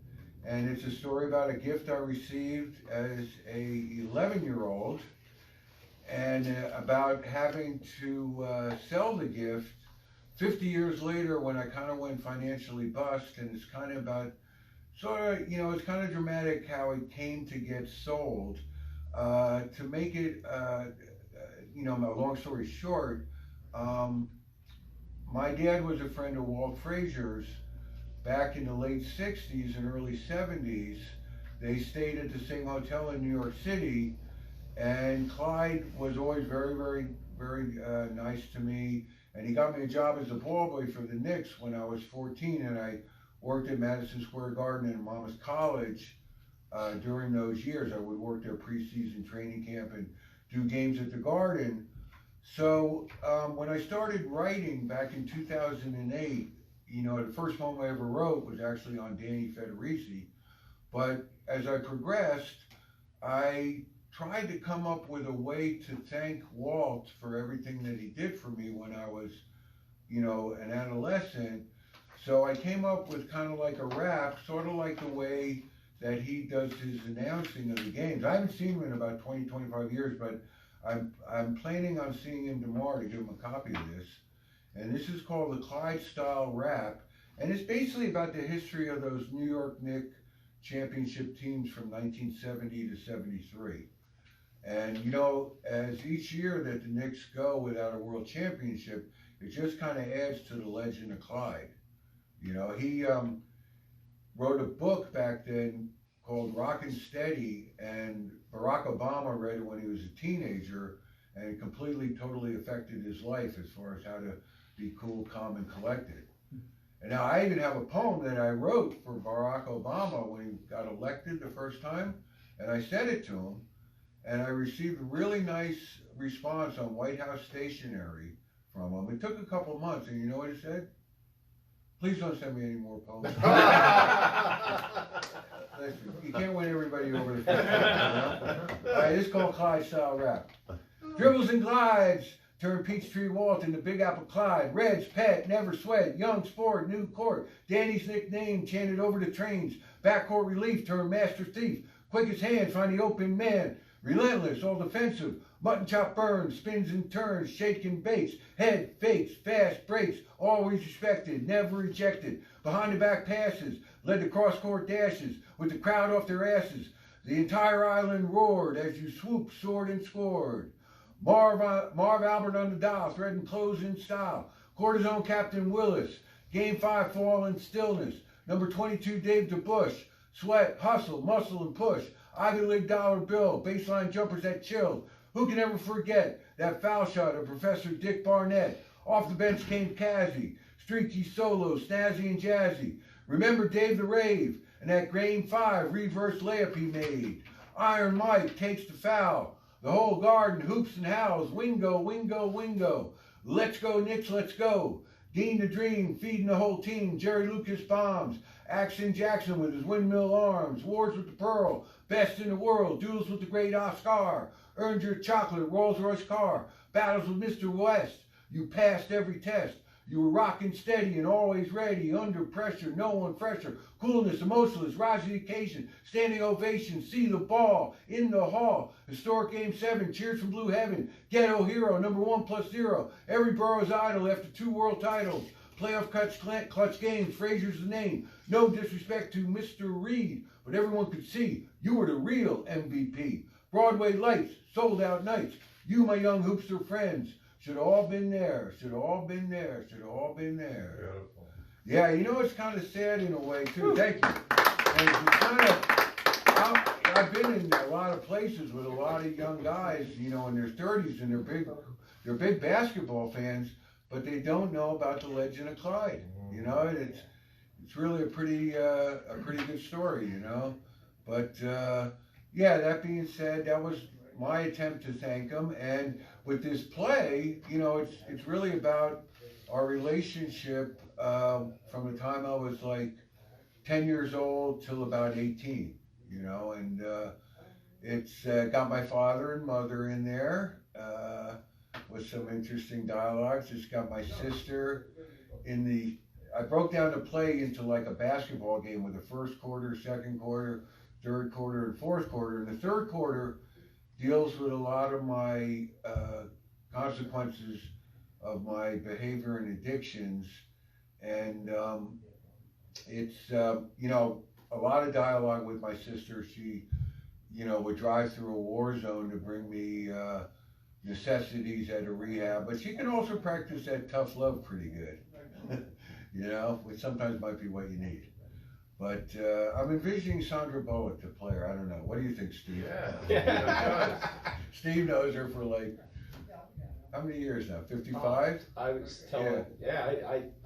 and it's a story about a gift I received as a 11-year-old, and about having to sell the gift 50 years later when I kind of went financially bust, and it's kind of about it's kind of dramatic how it came to get sold. To make it, a long story short, my dad was a friend of Walt Frazier's back in the late 60s and early 70s. They stayed at the same hotel in New York City, and Clyde was always very, very, very nice to me. And he got me a job as a ball boy for the Knicks when I was 14, and I worked at Madison Square Garden and Monmouth College during those years. I would work their preseason training camp and do games at the Garden. So when I started writing back in 2008, the first poem I ever wrote was actually on Danny Federici. But as I progressed, I tried to come up with a way to thank Walt for everything that he did for me when I was, an adolescent. So I came up with kind of like a rap, sort of like the way that he does his announcing of the games. I haven't seen him in about 20, 25 years, but I'm planning on seeing him tomorrow to give him a copy of this. And this is called the Clyde Style Rap. And it's basically about the history of those New York Knicks championship teams from 1970 to 73. And, as each year that the Knicks go without a world championship, it just kind of adds to the legend of Clyde. He wrote a book back then called Rockin' Steady, and Barack Obama read it when he was a teenager, and it completely, totally affected his life as far as how to be cool, calm, and collected. And now I even have a poem that I wrote for Barack Obama when he got elected the first time, and I sent it to him, and I received a really nice response on White House stationery from him. It took a couple months, and you know what he said? Please don't send me any more poems. Listen, you can't win everybody over the first time, All right, this is called Clyde Style Rap. Dribbles and glides, turn Peachtree Walt into Big Apple Clyde. Red's pet, never sweat, young sport, new court. Danny's nickname chanted over the trains. Backcourt relief, turn master thief. Quick as hands, find the open man. Relentless, all defensive. Mutton chop burns, spins and turns, shaking baits, head fakes, fast breaks, always respected, never rejected. Behind the back passes, led to cross-court dashes, with the crowd off their asses. The entire island roared as you swooped, soared, and scored. Marv Albert on the dial, threading clothes in style. Cortisone Captain Willis, Game 5 fall in stillness. Number 22 Dave DeBush, sweat, hustle, muscle, and push. Ivy League dollar bill, baseline jumpers that chilled. Who can ever forget that foul shot of Professor Dick Barnett? Off the bench came Kazzy, streaky solo, snazzy and jazzy. Remember Dave the Rave and that Game 5 reverse layup he made. Iron Mike takes the foul. The whole garden hoops and howls. Wingo, wingo, wingo. Let's go, Knicks, let's go. Dean the Dream feeding the whole team. Jerry Lucas bombs. Action Jackson with his windmill arms. Wars with the Pearl. Best in the world. Duels with the great Oscar. Earned your chocolate Rolls Royce car. Battles with Mr. West. You passed every test. You were rocking steady and always ready. Under pressure, no one fresher. Coolness, emotionless, rise to the occasion. Standing ovation, see the ball in the hall. Historic Game 7, cheers from Blue Heaven. Ghetto hero, number 1+0. Every borough's idol after 2 world titles. Playoff clutch games, Frazier's the name. No disrespect to Mr. Reed, but everyone could see you were the real MVP. Broadway lights, sold out nights. You, my young hoopster friends, should have all been there, should have all been there, should have all been there. Beautiful. Yeah, it's kind of sad in a way too. Thank you. And it's kind of, I've been in a lot of places with a lot of young guys, you know, in their 30s, and they're big basketball fans, but they don't know about the Legend of Clyde. You know, and it's really a pretty good story, you know. But yeah, that being said, that was my attempt to thank him. And with this play, you know, it's really about our relationship from the time I was like 10 years old till about 18, you know, and it's got my father and mother in there with some interesting dialogues. It's got my sister in I broke down the play into like a basketball game with the first quarter, second quarter, third quarter, and fourth quarter. And the third quarter deals with a lot of my consequences of my behavior and addictions. And it's, you know, a lot of dialogue with my sister. She, you know, would drive through a war zone to bring me necessities at a rehab, but she can also practice that tough love pretty good. You know, which sometimes might be what you need. But I'm envisioning Sandra Bullock to play her. I don't know. What do you think, Steve? Yeah. Steve knows her for like, how many years now? 55? I was telling,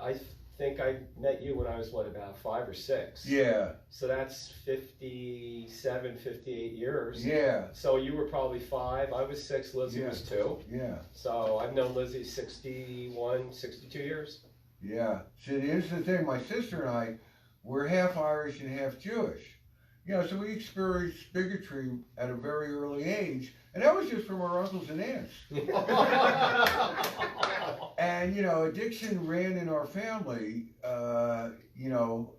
I think I met you when I was, what, about 5 or 6? Yeah. So that's 57, 58 years. Yeah. So you were probably 5, I was 6, Lizzie was 2. Yeah. So I've known Lizzie 61, 62 years. Yeah. See, here's the thing. My sister and I, we're half Irish and half Jewish. You know, so we experienced bigotry at a very early age, and that was just from our uncles and aunts. And, you know, addiction ran in our family, you know,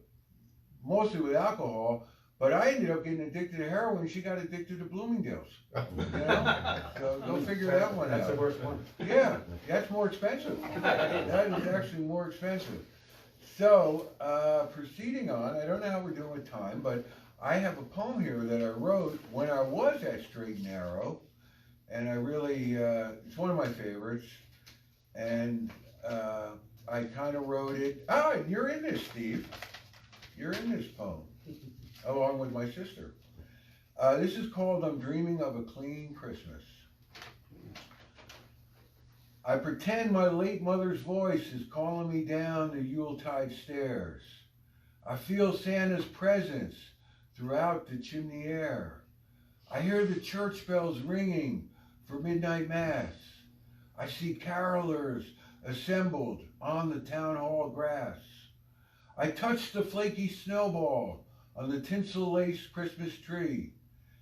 mostly with alcohol, but I ended up getting addicted to heroin, and she got addicted to Bloomingdale's. You know? So go figure that one out. That's the worst one. Yeah, that's more expensive. That is actually more expensive. So, proceeding on, I don't know how we're doing with time, but I have a poem here that I wrote when I was at Straight and Narrow, and I really, it's one of my favorites, and I kind of wrote it. Ah, you're in this, Steve. You're in this poem, along with my sister. This is called I'm Dreaming of a Clean Christmas. I pretend my late mother's voice is calling me down the Yuletide stairs. I feel Santa's presence throughout the chimney air. I hear the church bells ringing for midnight mass. I see carolers assembled on the town hall grass. I touch the flaky snowball on the tinsel-laced Christmas tree,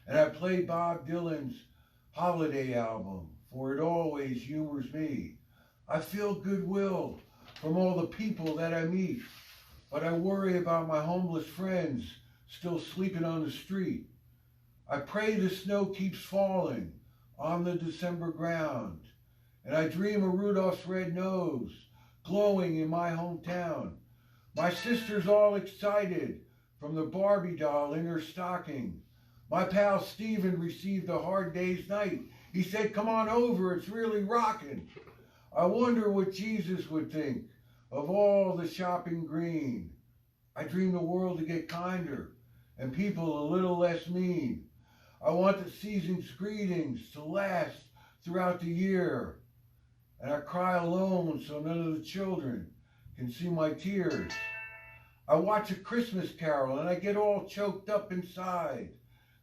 and I play Bob Dylan's holiday album, for it always humors me. I feel goodwill from all the people that I meet, but I worry about my homeless friends still sleeping on the street. I pray the snow keeps falling on the December ground, and I dream of Rudolph's red nose glowing in my hometown. My sister's all excited from the Barbie doll in her stocking. My pal Steven received a hard day's night. He said, come on over, it's really rocking. I wonder what Jesus would think of all the shopping green. I dream the world to get kinder and people a little less mean. I want the season's greetings to last throughout the year. And I cry alone so none of the children can see my tears. I watch A Christmas Carol and I get all choked up inside.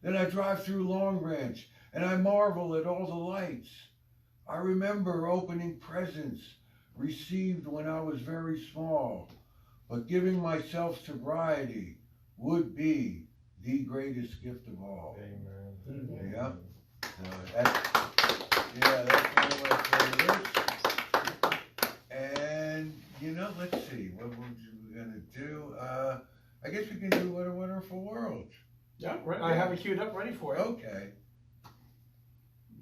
Then I drive through Long Branch and I marvel at all the lights. I remember opening presents received when I was very small, but giving myself sobriety would be the greatest gift of all. Amen. Yeah. That's one of my favorites. And, you know, let's see, what we're going to do. I guess we can do What a Wonderful World. Yeah, I have it queued up ready for you. Okay.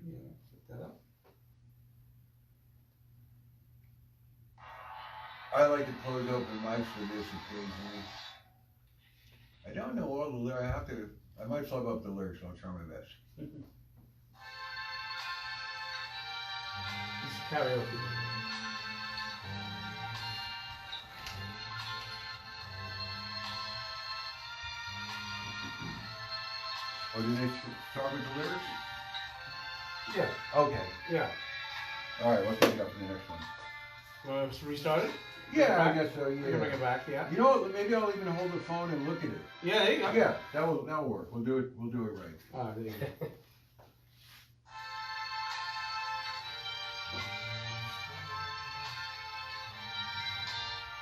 Yeah, set that up. I like to close open mics for this occasionally. I don't know all the lyrics. I might flub up the lyrics, I'll try my best. This is karaoke. Or did they start with the lyrics? Yeah, Okay. yeah. All right, let's take it up for the next one. Want to restart it? Yeah, I guess so, You can bring yeah. it back, yeah. You know what, maybe I'll even hold the phone and look at it. Yeah, there you go. Yeah, that'll work. We'll do it right. There you go.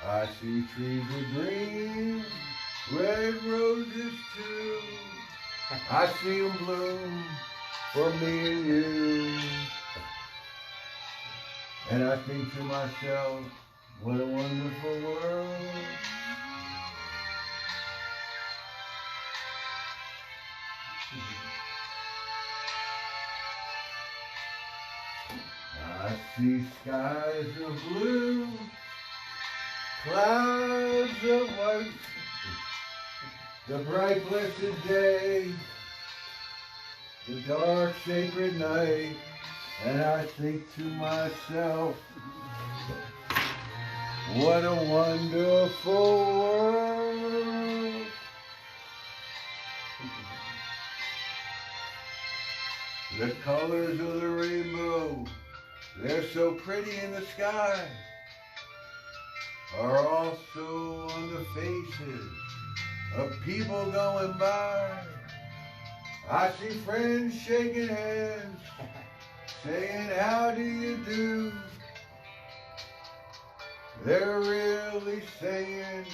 I see trees of green, red roses too. I see them bloom for me and you. And I think to myself, what a wonderful world. I see skies of blue, clouds of white, the bright blessed day, the dark sacred night, and I think to myself, what a wonderful world. The colors of the rainbow, they're so pretty in the sky, are also on the faces of people going by. I see friends shaking hands, saying, how do you do? They're really saying,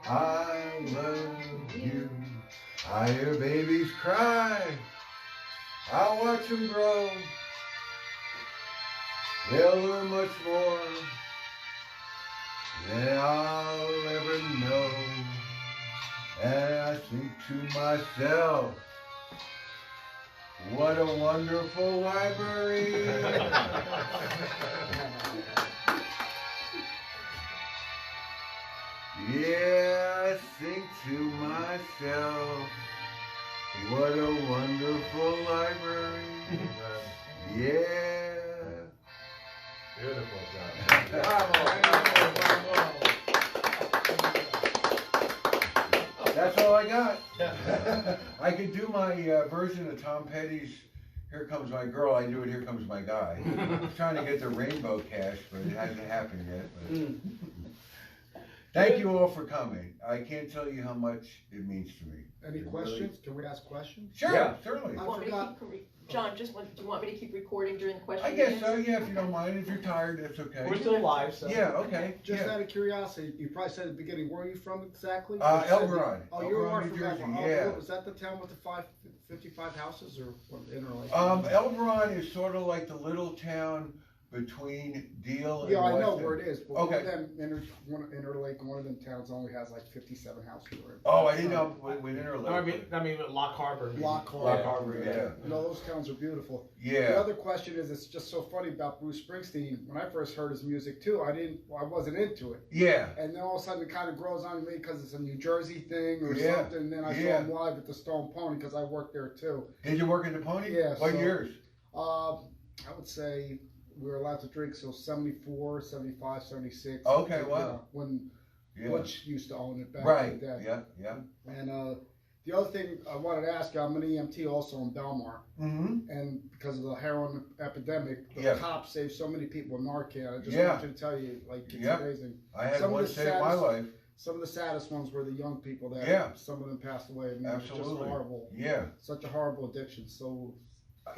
I love you. I hear babies cry, I watch them grow. They'll learn much more than I'll ever know. And I think to myself, what a wonderful library. Yeah, I think to myself, what a wonderful library. Yeah. Beautiful job. That's all I got. I could do my version of Tom Petty's Here Comes My Girl. I do it Here Comes My Guy. I'm trying to get the rainbow cash, but it hasn't happened yet. But thank you all for coming. I can't tell you how much it means to me. Any questions? Can we ask questions? Sure, Yeah. certainly. I Want me to forgot. John, do you want me to keep recording during the question? I guess and so, answer? yeah, if you don't mind. If you're tired, that's okay. We're still live, so. Yeah, okay. Just Yeah. out of curiosity, you probably said at the beginning, where are you from exactly? Elberon. Oh, you Elberon, are New from Jersey, Elberon. yeah. Oh, is that the town with the 55 houses or what, Interlake? Elberon is sort of like the little town between Deal and Yeah, I know Weston. where it is, but Okay. one of them, Interlake, one of them towns only has like 57 houses. Oh, I didn't know with Interlake. I mean, Lock Harbor. Lock Harbor. Lock Harbor, yeah. No, those towns are beautiful. The Yeah. other question is, it's just so funny about Bruce Springsteen. When I first heard his music too, I wasn't into it. Yeah. And then all of a sudden it kind of grows on me because it's a New Jersey thing or Yeah, something. And then I yeah. saw him live at the Stone Pony because I worked there too. Did you work in the Pony? Yeah, What so- years? I would say we were allowed to drink, so 74, 75, 76. Okay, wow. When Yeah. Butch used to own it back Right. in the day. Yeah. Yeah. And the other thing I wanted to ask you, I'm an EMT also in Belmar. Mm-hmm. And because of the heroin epidemic, the Yeah. cops saved so many people in Narcan. I just Yeah. want you to tell you, like, it's Yeah. amazing. I had Some of one the save my saddest- life. Some of the saddest ones were the young people that Yeah. some of them passed away. I mean, It's just Absolutely. horrible. Yeah. Such a horrible addiction. So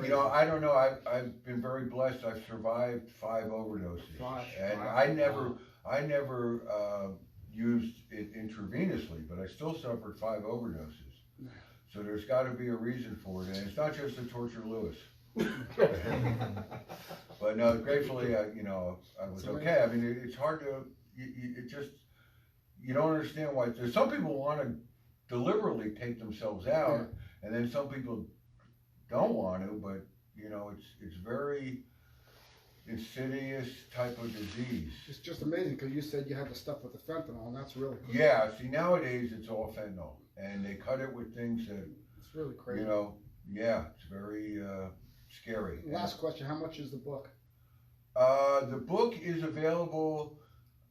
You know, I don't know. I've been very blessed. I've survived 5 overdoses, Five. and Wow. I never used it intravenously, but I still suffered 5 overdoses. So there's got to be a reason for it, and it's not just to torture Lewis. But no, gratefully, I was It's okay. I mean, it's hard to, you don't understand why. There's some people want to deliberately take themselves out, and then some people don't want to, but it's very insidious type of disease. it's just amazing because you said you had the stuff with the fentanyl, and that's really crazy. Yeah, see, nowadays it's all fentanyl, and they cut it with things that, It's really crazy. it's very scary. Last question: how much is the book? The book is available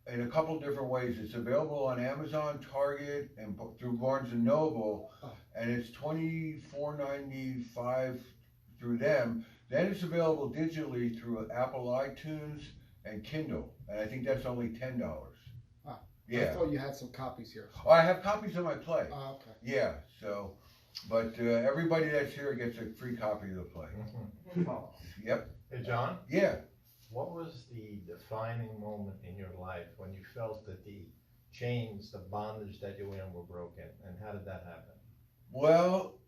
in a couple different ways. It's available on Amazon, Target, and through Barnes and Noble, and it's $24.95 through them. Then it's available digitally through Apple iTunes and Kindle, and I think that's only $10. Ah, I Yeah. thought you had some copies here. Oh, I have copies of my play. Oh, okay. Yeah. So, but everybody that's here gets a free copy of the play. Yep. Hey, John, Yeah. what was the defining moment in your life when you felt that the chains, the bondage that you were in were broken, and how did that happen? Well,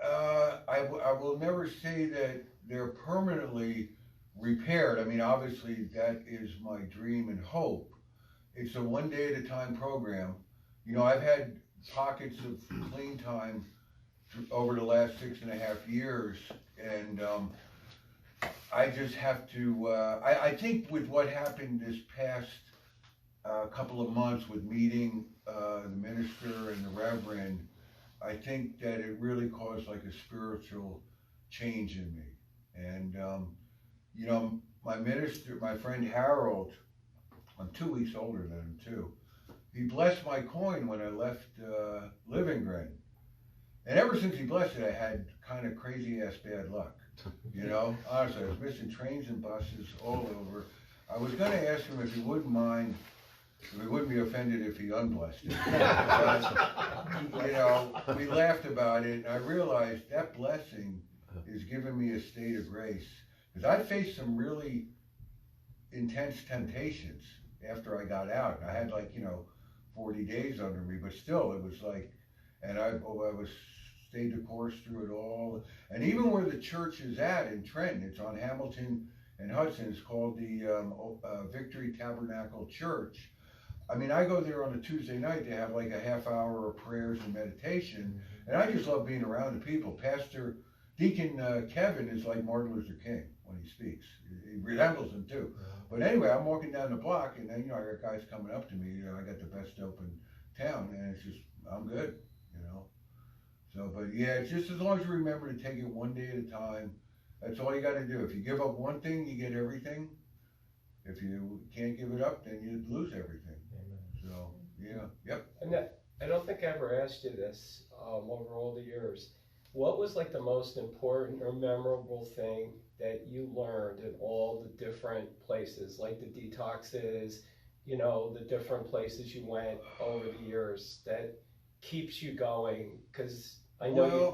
I will never say that they're permanently repaired. I mean, obviously, that is my dream and hope. It's a one day at a time program. You know, I've had pockets of clean time over the last 6.5 years, and I just have to, I think with what happened this past couple of months with meeting the minister and the reverend, I think that it really caused like a spiritual change in me. And, you know, my minister, my friend Harold, I'm 2 weeks older than him too, he blessed my coin when I left Livingren. And ever since he blessed it, I had kind of crazy ass bad luck. You know, honestly, I was missing trains and buses all over. I was going to ask him if he wouldn't mind, if he wouldn't be offended if he unblessed it. But, you know, we laughed about it, and I realized that blessing is giving me a state of grace. Because I faced some really intense temptations after I got out. I had like, 40 days under me, but still it was like, and I was stayed the course through it all. And even where the church is at in Trenton, it's on Hamilton and Hudson, it's called the Victory Tabernacle Church. I mean, I go there on a Tuesday night, they have like a half hour of prayers and meditation, and I just love being around the people. Deacon Kevin is like Martin Luther King when he speaks. He resembles him too. But anyway, I'm walking down the block, and then, I got guys coming up to me, I got the best dope in town, and it's just, I'm good, So, but yeah, it's just as long as you remember to take it one day at a time, that's all you gotta do. If you give up one thing, you get everything. If you can't give it up, then you lose everything. Amen. So, yeah, yep. And I don't think I ever asked you this over all the years. What was like the most important or memorable thing that you learned in all the different places, like the detoxes, the different places you went over the years that keeps you going? Because I know,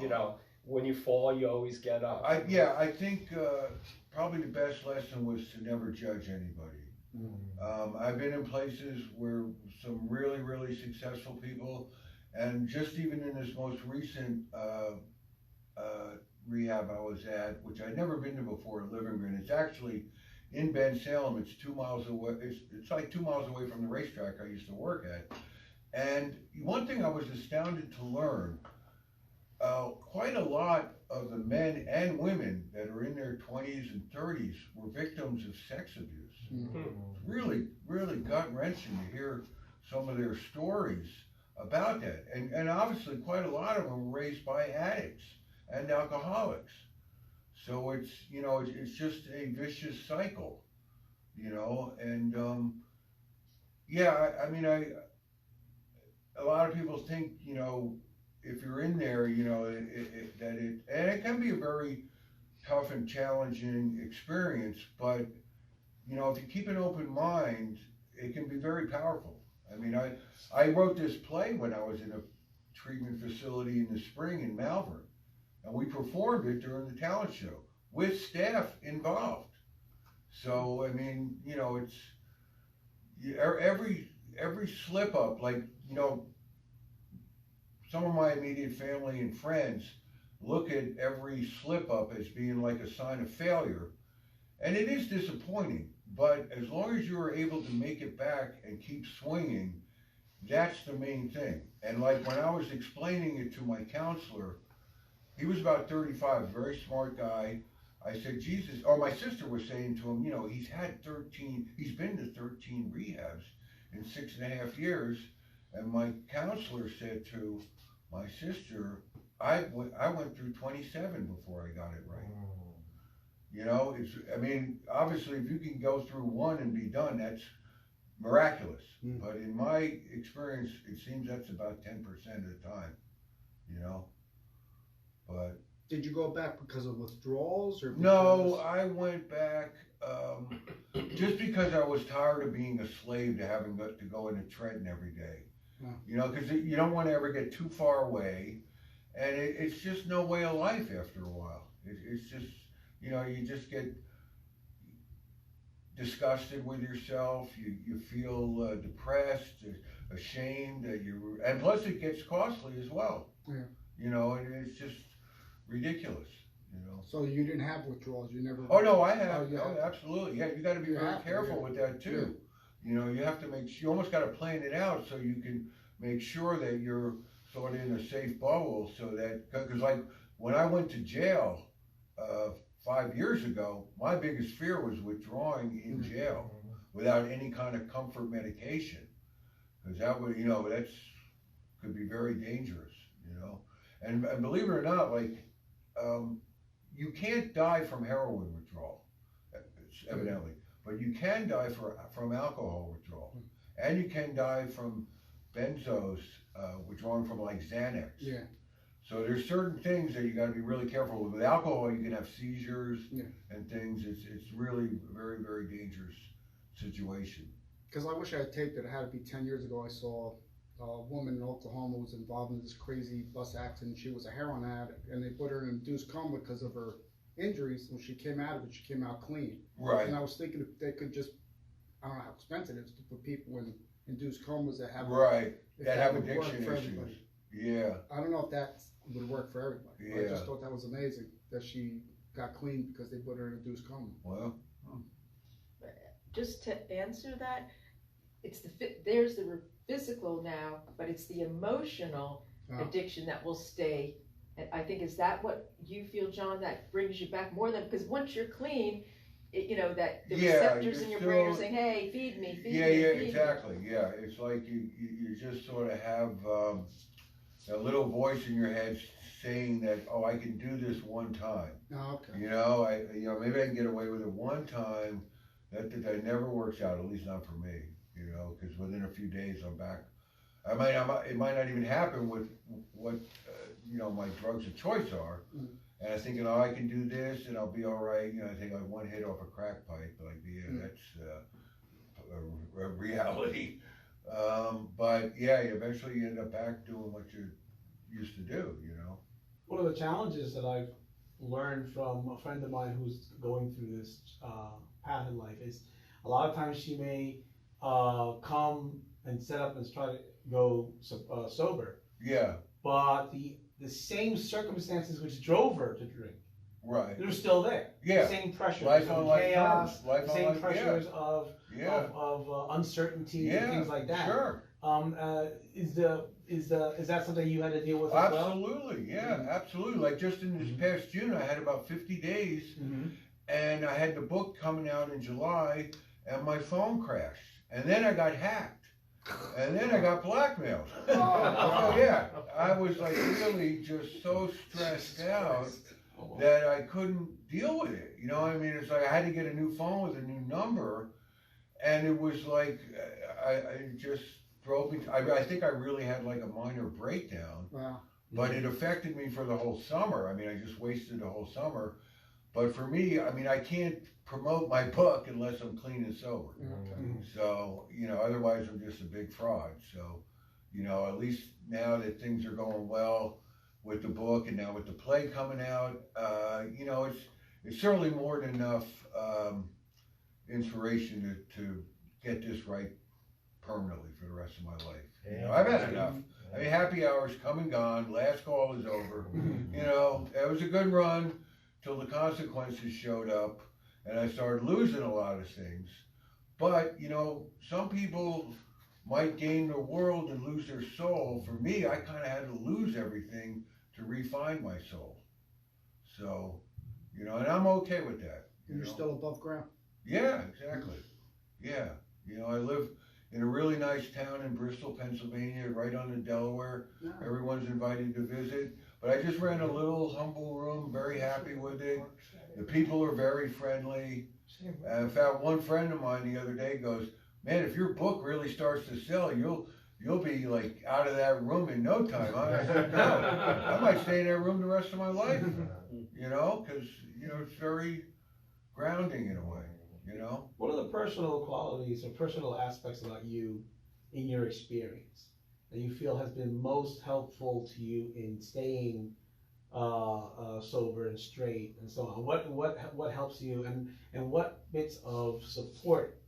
when you fall, you always get up. I think probably the best lesson was to never judge anybody. I've been in places where some really, really successful people, and just even in this most recent rehab I was at, which I'd never been to before in Livingren. It's actually in Ben Salem. It's 2 miles away. It's like 2 miles away from the racetrack I used to work at. And one thing I was astounded to learn, quite a lot of the men and women that are in their 20s and 30s were victims of sex abuse. It's really, really gut-wrenching to hear some of their stories about that. And obviously quite a lot of them were raised by addicts and alcoholics. So it's, it's just a vicious cycle, and I mean, a lot of people think, if you're in there, and it can be a very tough and challenging experience, but, if you keep an open mind, it can be very powerful. I mean, I wrote this play when I was in a treatment facility in the spring in Malvern, and we performed it during the talent show with staff involved. So, I mean, it's every slip up, like, some of my immediate family and friends look at every slip up as being like a sign of failure. And it is disappointing, but as long as you are able to make it back and keep swinging, that's the main thing. And like when I was explaining it to my counselor, he was about 35, very smart guy. I said, Jesus, or my sister was saying to him, he's been to 13 rehabs in 6.5 years. And my counselor said to my sister, I went through 27 before I got it right. Obviously if you can go through one and be done, miraculous. Mm. But in my experience, it seems that's about 10% of the time, you know? But Did you go back because of withdrawals or? no, because- I went back just because I was tired of being a slave to having to go into Trenton every day. Yeah. You know, because you don't want to ever get too far away, and it's just no way of life after a while. It's just, you know, you just get disgusted with yourself. You feel depressed, ashamed, and plus it gets costly as well. Yeah. You know, and it's just ridiculous. You know. So you didn't have withdrawals, you never? Oh no, I have. Oh, you have. Oh, absolutely. Yeah, you got to be You very have to, careful yeah. with that too. You know, you have to you almost got to plan it out so you can make sure that you're sort of in a safe bubble. So that, because like when I went to jail 5 years ago, my biggest fear was withdrawing in jail without any kind of comfort medication, because that would, you know, could be very dangerous. You know, and believe it or not, like. You can't die from heroin withdrawal, evidently, but you can die from alcohol withdrawal, and you can die from benzos, withdrawing from like Xanax. Yeah. So there's certain things that you got to be really careful with. With alcohol, you can have seizures and things. It's really a very, very dangerous situation. Because I wish I had taped it. It had to be 10 years ago. I saw a woman in Oklahoma who was involved in this crazy bus accident. She was a heroin addict, and they put her in an induced coma because of her injuries. When she came out of it, she came out clean. Right. And I was thinking if they could just, I don't know how expensive it is to put people in induced comas that have Right. if That have would work addiction for issues. everybody. Yeah. I don't know if that would work for everybody. I Yeah. just thought that was amazing that she got clean because they put her in an induced coma. Well. Just to answer that, it's there's the physical now, but it's the emotional addiction that will stay. And I think, is that what you feel, John, that brings you back more than, because once you're clean, you know, that the receptors in your brain are saying, hey, feed me, feed me, Yeah, feed me. exactly. Yeah, it's like you just sort of have a little voice in your head saying that, oh, I can do this one time. Oh, okay. You know, maybe I can get away with it one time. That never works out, at least not for me. You know, because within a few days I'm back. It might not even happen with what you know, my drugs of choice are. And I'm thinking, oh, I can do this and I'll be all right. You know, I take like one hit off a crack pipe, like that's a reality. But yeah, eventually you end up back doing what you used to do. You know. One of the challenges that I've learned from a friend of mine who's going through this path in life is a lot of times she may come and set up and try to go sober. Yeah. But the same circumstances which drove her to drink, right, they're still there. Yeah. The same pressures Life on of life chaos, terms. Life the on same life, pressures yeah. of uncertainty Yeah, and things like that. Sure. Is that something you had to deal with as well? Absolutely, yeah, absolutely. Like just in this past June, I had about 50 days, and I had the book coming out in July, and my phone crashed, and then I got hacked, and then I got blackmailed. So yeah, I was like really just so stressed out that I couldn't deal with it. You know what I mean? It's like I had to get a new phone with a new number, and it was like I just drove me. I think I really had like a minor breakdown. Wow. But it affected me for the whole summer. I mean, I just wasted the whole summer. But for me, I mean, I can't promote my book unless I'm clean and sober. Okay. So, you know, otherwise I'm just a big fraud. So, you know, at least now that things are going well with the book and now with the play coming out, you know, it's certainly more than enough inspiration to get this right permanently for the rest of my life. You know, I've had enough. I mean, happy hours come and gone. Last call is over. You know, it was a good run till the consequences showed up and I started losing a lot of things. But, you know, some people might gain their world and lose their soul. For me, I kind of had to lose everything to refine my soul. So, you know, and I'm okay with that. And you're know? still above ground. Yeah, exactly. Yeah. You know, I live in a really nice town in Bristol, Pennsylvania, right on the Delaware. Yeah. Everyone's invited to visit. But I just ran a little humble room, very happy with it. The people are very friendly. In fact, one friend of mine the other day goes, man, if your book really starts to sell, you'll be like out of that room in no time. I might stay in that room the rest of my life, you know, because, you know, it's very grounding in a way, you know. What are the personal qualities or personal aspects about you in your experience that you feel has been most helpful to you in staying sober and straight and so on? What helps you, and what bits of support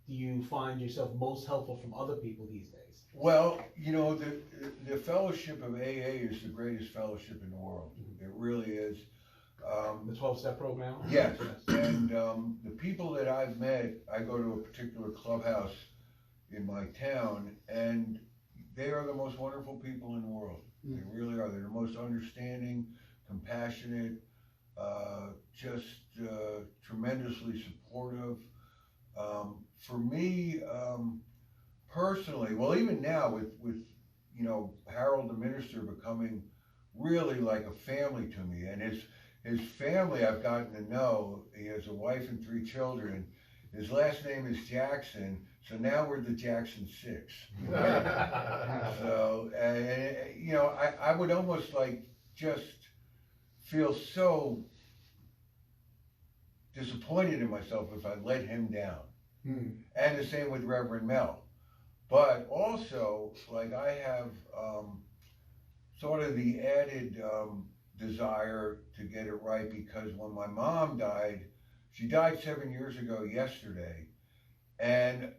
do you find yourself most helpful from other people these days? Well, you know, the fellowship of AA is the greatest fellowship in the world. It really is. The 12-step program? Yes, and the people that I've met, I go to a particular clubhouse in my town, and they are the most wonderful people in the world. They really are. They're the most understanding, compassionate, just tremendously supportive. For me, personally, well, even now with you know, Harold the minister becoming really like a family to me, and his family I've gotten to know. He has a wife and 3 children. His last name is Jackson, so now we're the Jackson 6. So, you know, I would almost like just feel so disappointed in myself if I let him down. And the same with Reverend Mel. But also, like, I have sort of the added desire to get it right, because when my mom died, she died 7 years ago yesterday, and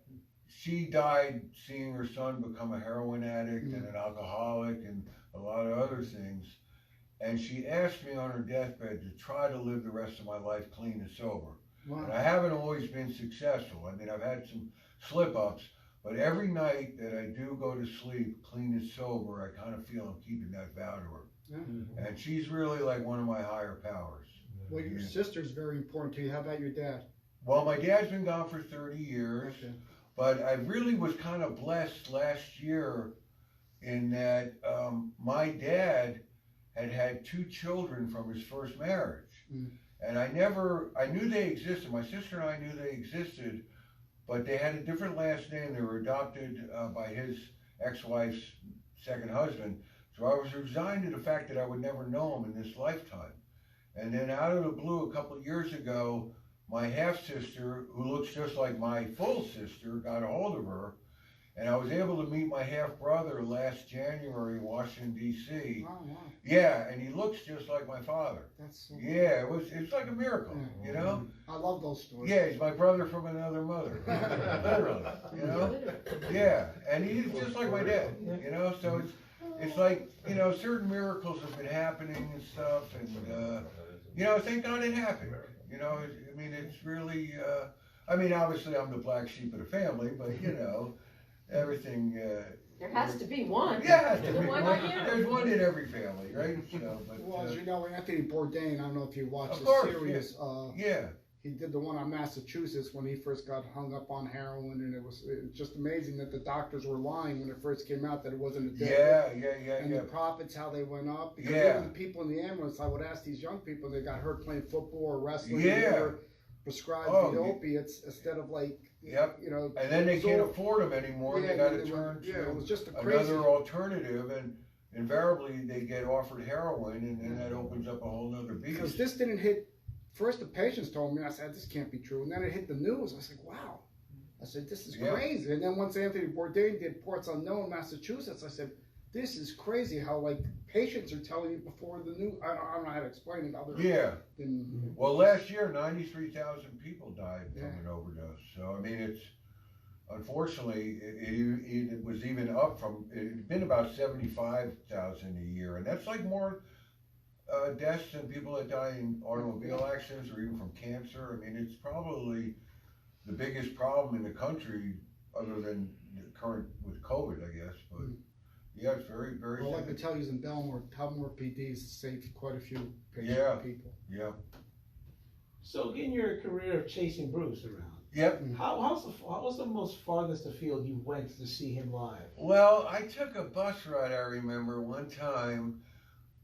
she died seeing her son become a heroin addict and an alcoholic and a lot of other things. And she asked me on her deathbed to try to live the rest of my life clean and sober. Wow. And I haven't always been successful. I mean, I've had some slip-ups, but every night that I do go to sleep clean and sober, I kind of feel I'm keeping that vow to her. Yeah. And she's really like one of my higher powers. Well, your sister's very important to you. How about your dad? Well, my dad's been gone for 30 years, Okay. but I really was kind of blessed last year in that my dad had 2 children from his first marriage. And I knew they existed. My sister and I knew they existed, but they had a different last name. They were adopted by his ex-wife's second husband. So I was resigned to the fact that I would never know him in this lifetime. And then out of the blue, a couple of years ago, my half-sister, who looks just like my full sister, got a hold of her. And I was able to meet my half-brother last January in Washington, D.C. Oh, wow. Yeah, and he looks just like my father. That's so Yeah, it's like a miracle, you know? I love those stories. Yeah, he's my brother from another mother, literally, you know? Yeah, and he's just like my dad, you know? So it's like, you know, certain miracles have been happening and stuff, and, you know, thank God it happened. You know, I mean, it's really, I mean, obviously I'm the black sheep of the family, but, you know, everything. There has to be one. Yeah, has to be Why one. not you? There's one in every family, right? So, but, Well, as you know, Anthony Bourdain, I don't know if you watched Of the course, series. yeah. He did the one on Massachusetts when he first got hung up on heroin, and it was just amazing that the doctors were lying when it first came out that it wasn't a death. And the profits, how they went up. Because even the people in the ambulance, I would ask these young people, they got hurt playing football or wrestling. They were prescribed the opiates instead of like, you know. And then they can't afford them anymore. They got to turn it was just to another alternative, and invariably they get offered heroin, and then that opens up a whole nother beast. Because this didn't hit. First, the patients told me, I said, this can't be true. And then it hit the news. I was like, wow. I said, this is crazy. And then once Anthony Bourdain did Ports Unknown, Massachusetts, I said, this is crazy how, like, patients are telling you before the news. I don't know how to explain it other than. Well, last year, 93,000 people died from an overdose. So, I mean, it's, unfortunately, it was even up from, it had been about 75,000 a year. And that's like more deaths than people that die in automobile accidents or even from cancer. I mean, it's probably the biggest problem in the country, other than the current with COVID, I guess. But yeah, it's very, very. Well, I can tell you in Belmar PD's saved quite a few people. Yeah. So, in your career of chasing Bruce around, how was the most farthest afield you went to see him live? Well, I took a bus ride, I remember, one time,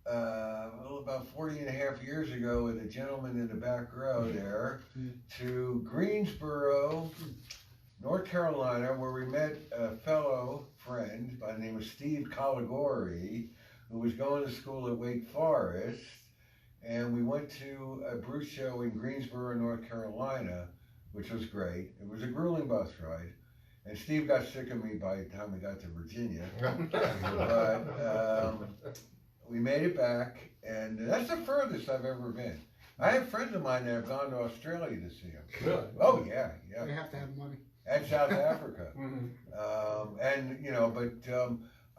about 40 and a half years ago, with a gentleman in the back row there, to Greensboro, North Carolina, where we met a fellow friend by the name of Steve Caligori, who was going to school at Wake Forest, and we went to a Bruce show in Greensboro, North Carolina, which was great. It was a grueling bus ride, and Steve got sick of me by the time we got to Virginia. But we made it back, and that's the furthest I've ever been. I have friends of mine that have gone to Australia to see him. Really? Oh yeah, They have to have money. and South Africa. Mm-hmm. And you know, but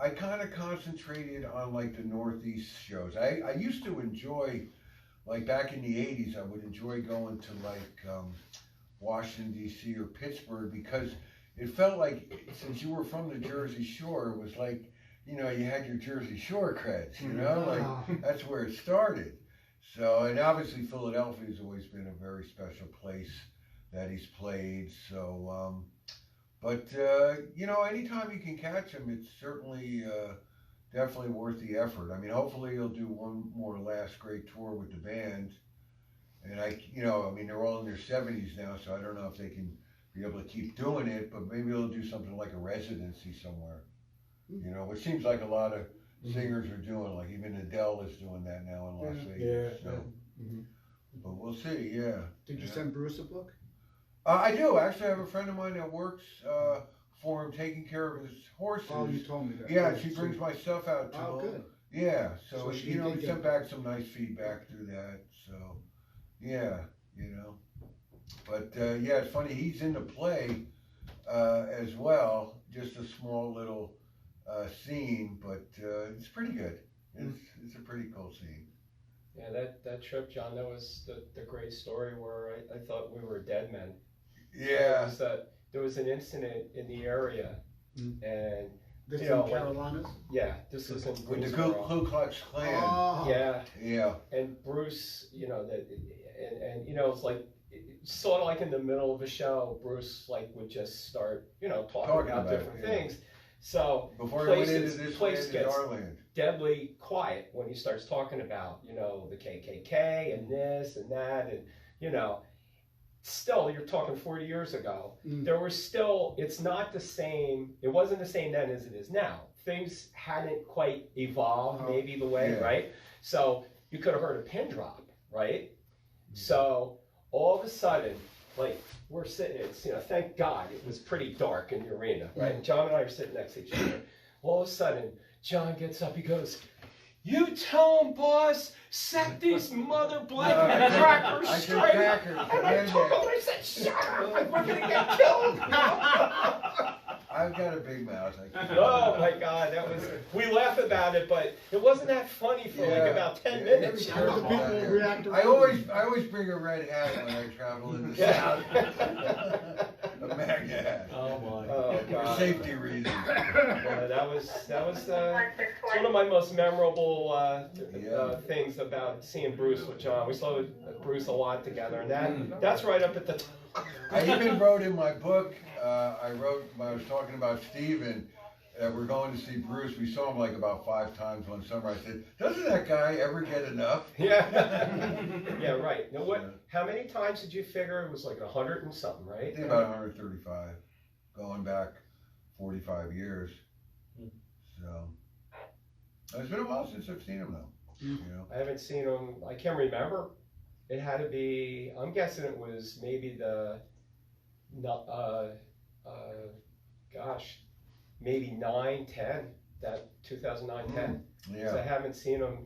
I kind of concentrated on like the Northeast shows. I used to enjoy, like back in the '80s, I would enjoy going to like Washington D.C. or Pittsburgh, because it felt like, since you were from the Jersey Shore, it was like, you know, you had your Jersey Shore creds, you know, like that's where it started. So, and obviously Philadelphia has always been a very special place that he's played. So, but you know, anytime you can catch him, it's certainly definitely worth the effort. I mean, hopefully he'll do one more last great tour with the band. And you know, I mean, they're all in their 70s now, so I don't know if they can be able to keep doing it, but maybe they'll do something like a residency somewhere. You know, which seems like a lot of singers are doing, like even Adele is doing that now in Las Vegas. So, but we'll see. Yeah. Did you send Bruce a book? I do actually. I have a friend of mine that works for him, taking care of his horses. Oh, you told me that. Yeah, she brings my stuff out to Oh, him. good. Yeah, so, So she you know, did he get sent it. back some nice feedback through that. So, yeah, you know. But yeah, it's funny. He's in the play as well. Just a small little scene, but it's pretty good. It's a pretty cool scene. Yeah, that trip, John, that was the great story where I thought we were dead men. Yeah. There was an incident in the area, and This you in know, like, Carolinas? yeah, this is in With the Greensboro. Ku Klux Klan. Oh. Yeah, Yeah. and Bruce, you know, and you know, it's like, sort of like in the middle of a show, Bruce like would just start, you know, talking about different yeah. things. So Before he went into places- this place land is gets- our land. deadly quiet when he starts talking about, you know, the KKK and this and that, and you know, still you're talking 40 years ago. There was still, it's not the same. It wasn't the same then as it is now. Things hadn't quite evolved, maybe the way, Yeah. right? So you could have heard a pin drop, right? So all of a sudden, like we're sitting, it's, you know, thank God it was pretty dark in the arena, right? John and I are sitting next to each other. All of a sudden, John gets up, he goes, "You tell him, boss, set these mother blanket crackers I said straight." crackers, And I told him, I said, "Shut up, we're gonna get killed." I've got a big mouth. Oh my God, that was, we laugh about it, but it wasn't that funny for like about 10 minutes. How do people react I around always bring a red hat when I travel in the Yeah. South. A MAGA hat. Oh my. Oh For God. safety reasons. Yeah, that was it's one of my most memorable things about seeing Bruce with John. We saw Bruce a lot together, and that's right up at the top. I even wrote in my book, I was talking about Steven, we're going to see Bruce. We saw him like about 5 times one summer. I said, doesn't that guy ever get enough? Yeah. Yeah, right. Now how many times did you figure? It was like 100 and something, I right? think about 135, going back 45 years. So, it's been a while since I've seen him though. You know? I haven't seen him, I can't remember. It had to be, I'm guessing it was maybe maybe 9, 10, that 2009, 10. Yeah. So I haven't seen him,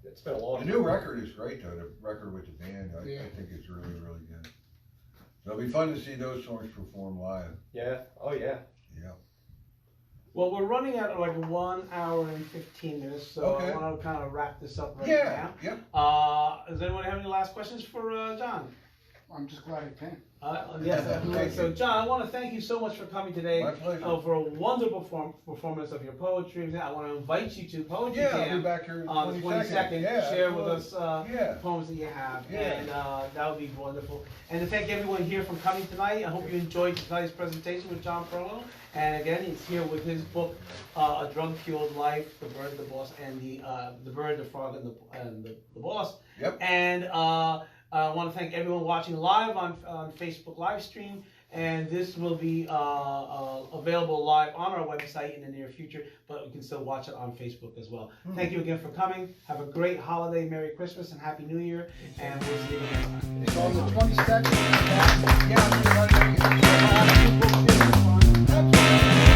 it's been a long The time. new record is great though, the record with the band, I think it's really, really good. So it'll be fun to see those songs perform live. Yeah, oh yeah. Yeah. Well, we're running at like 1 hour and 15 minutes, so Okay. I want to kind of wrap this up right Yeah, yep. now. Does anyone have any last questions for John? I'm just glad I came. Yes, Thank absolutely. So, you. John, I want to thank you so much for coming today. My pleasure. For a wonderful performance of your poetry. I want to invite you to Poetry Yeah, I'll Jam be back here on the 22nd. Yeah, Share with absolutely. us poems that you have, Yeah. and that would be wonderful. And to thank everyone here for coming tonight. I hope you enjoyed tonight's presentation with John Perlow. And again, he's here with his book, A Drug-Fueled Life, The Bird, the Boss, and the Bird, the Frog, and the Boss. Yep. And I want to thank everyone watching live on Facebook live stream. and this will be available live on our website in the near future, but we can still watch it on Facebook as well. Thank you again for coming. Have a great holiday, Merry Christmas, and Happy New Year, and we'll see you next time. It's on the 22nd. Yeah,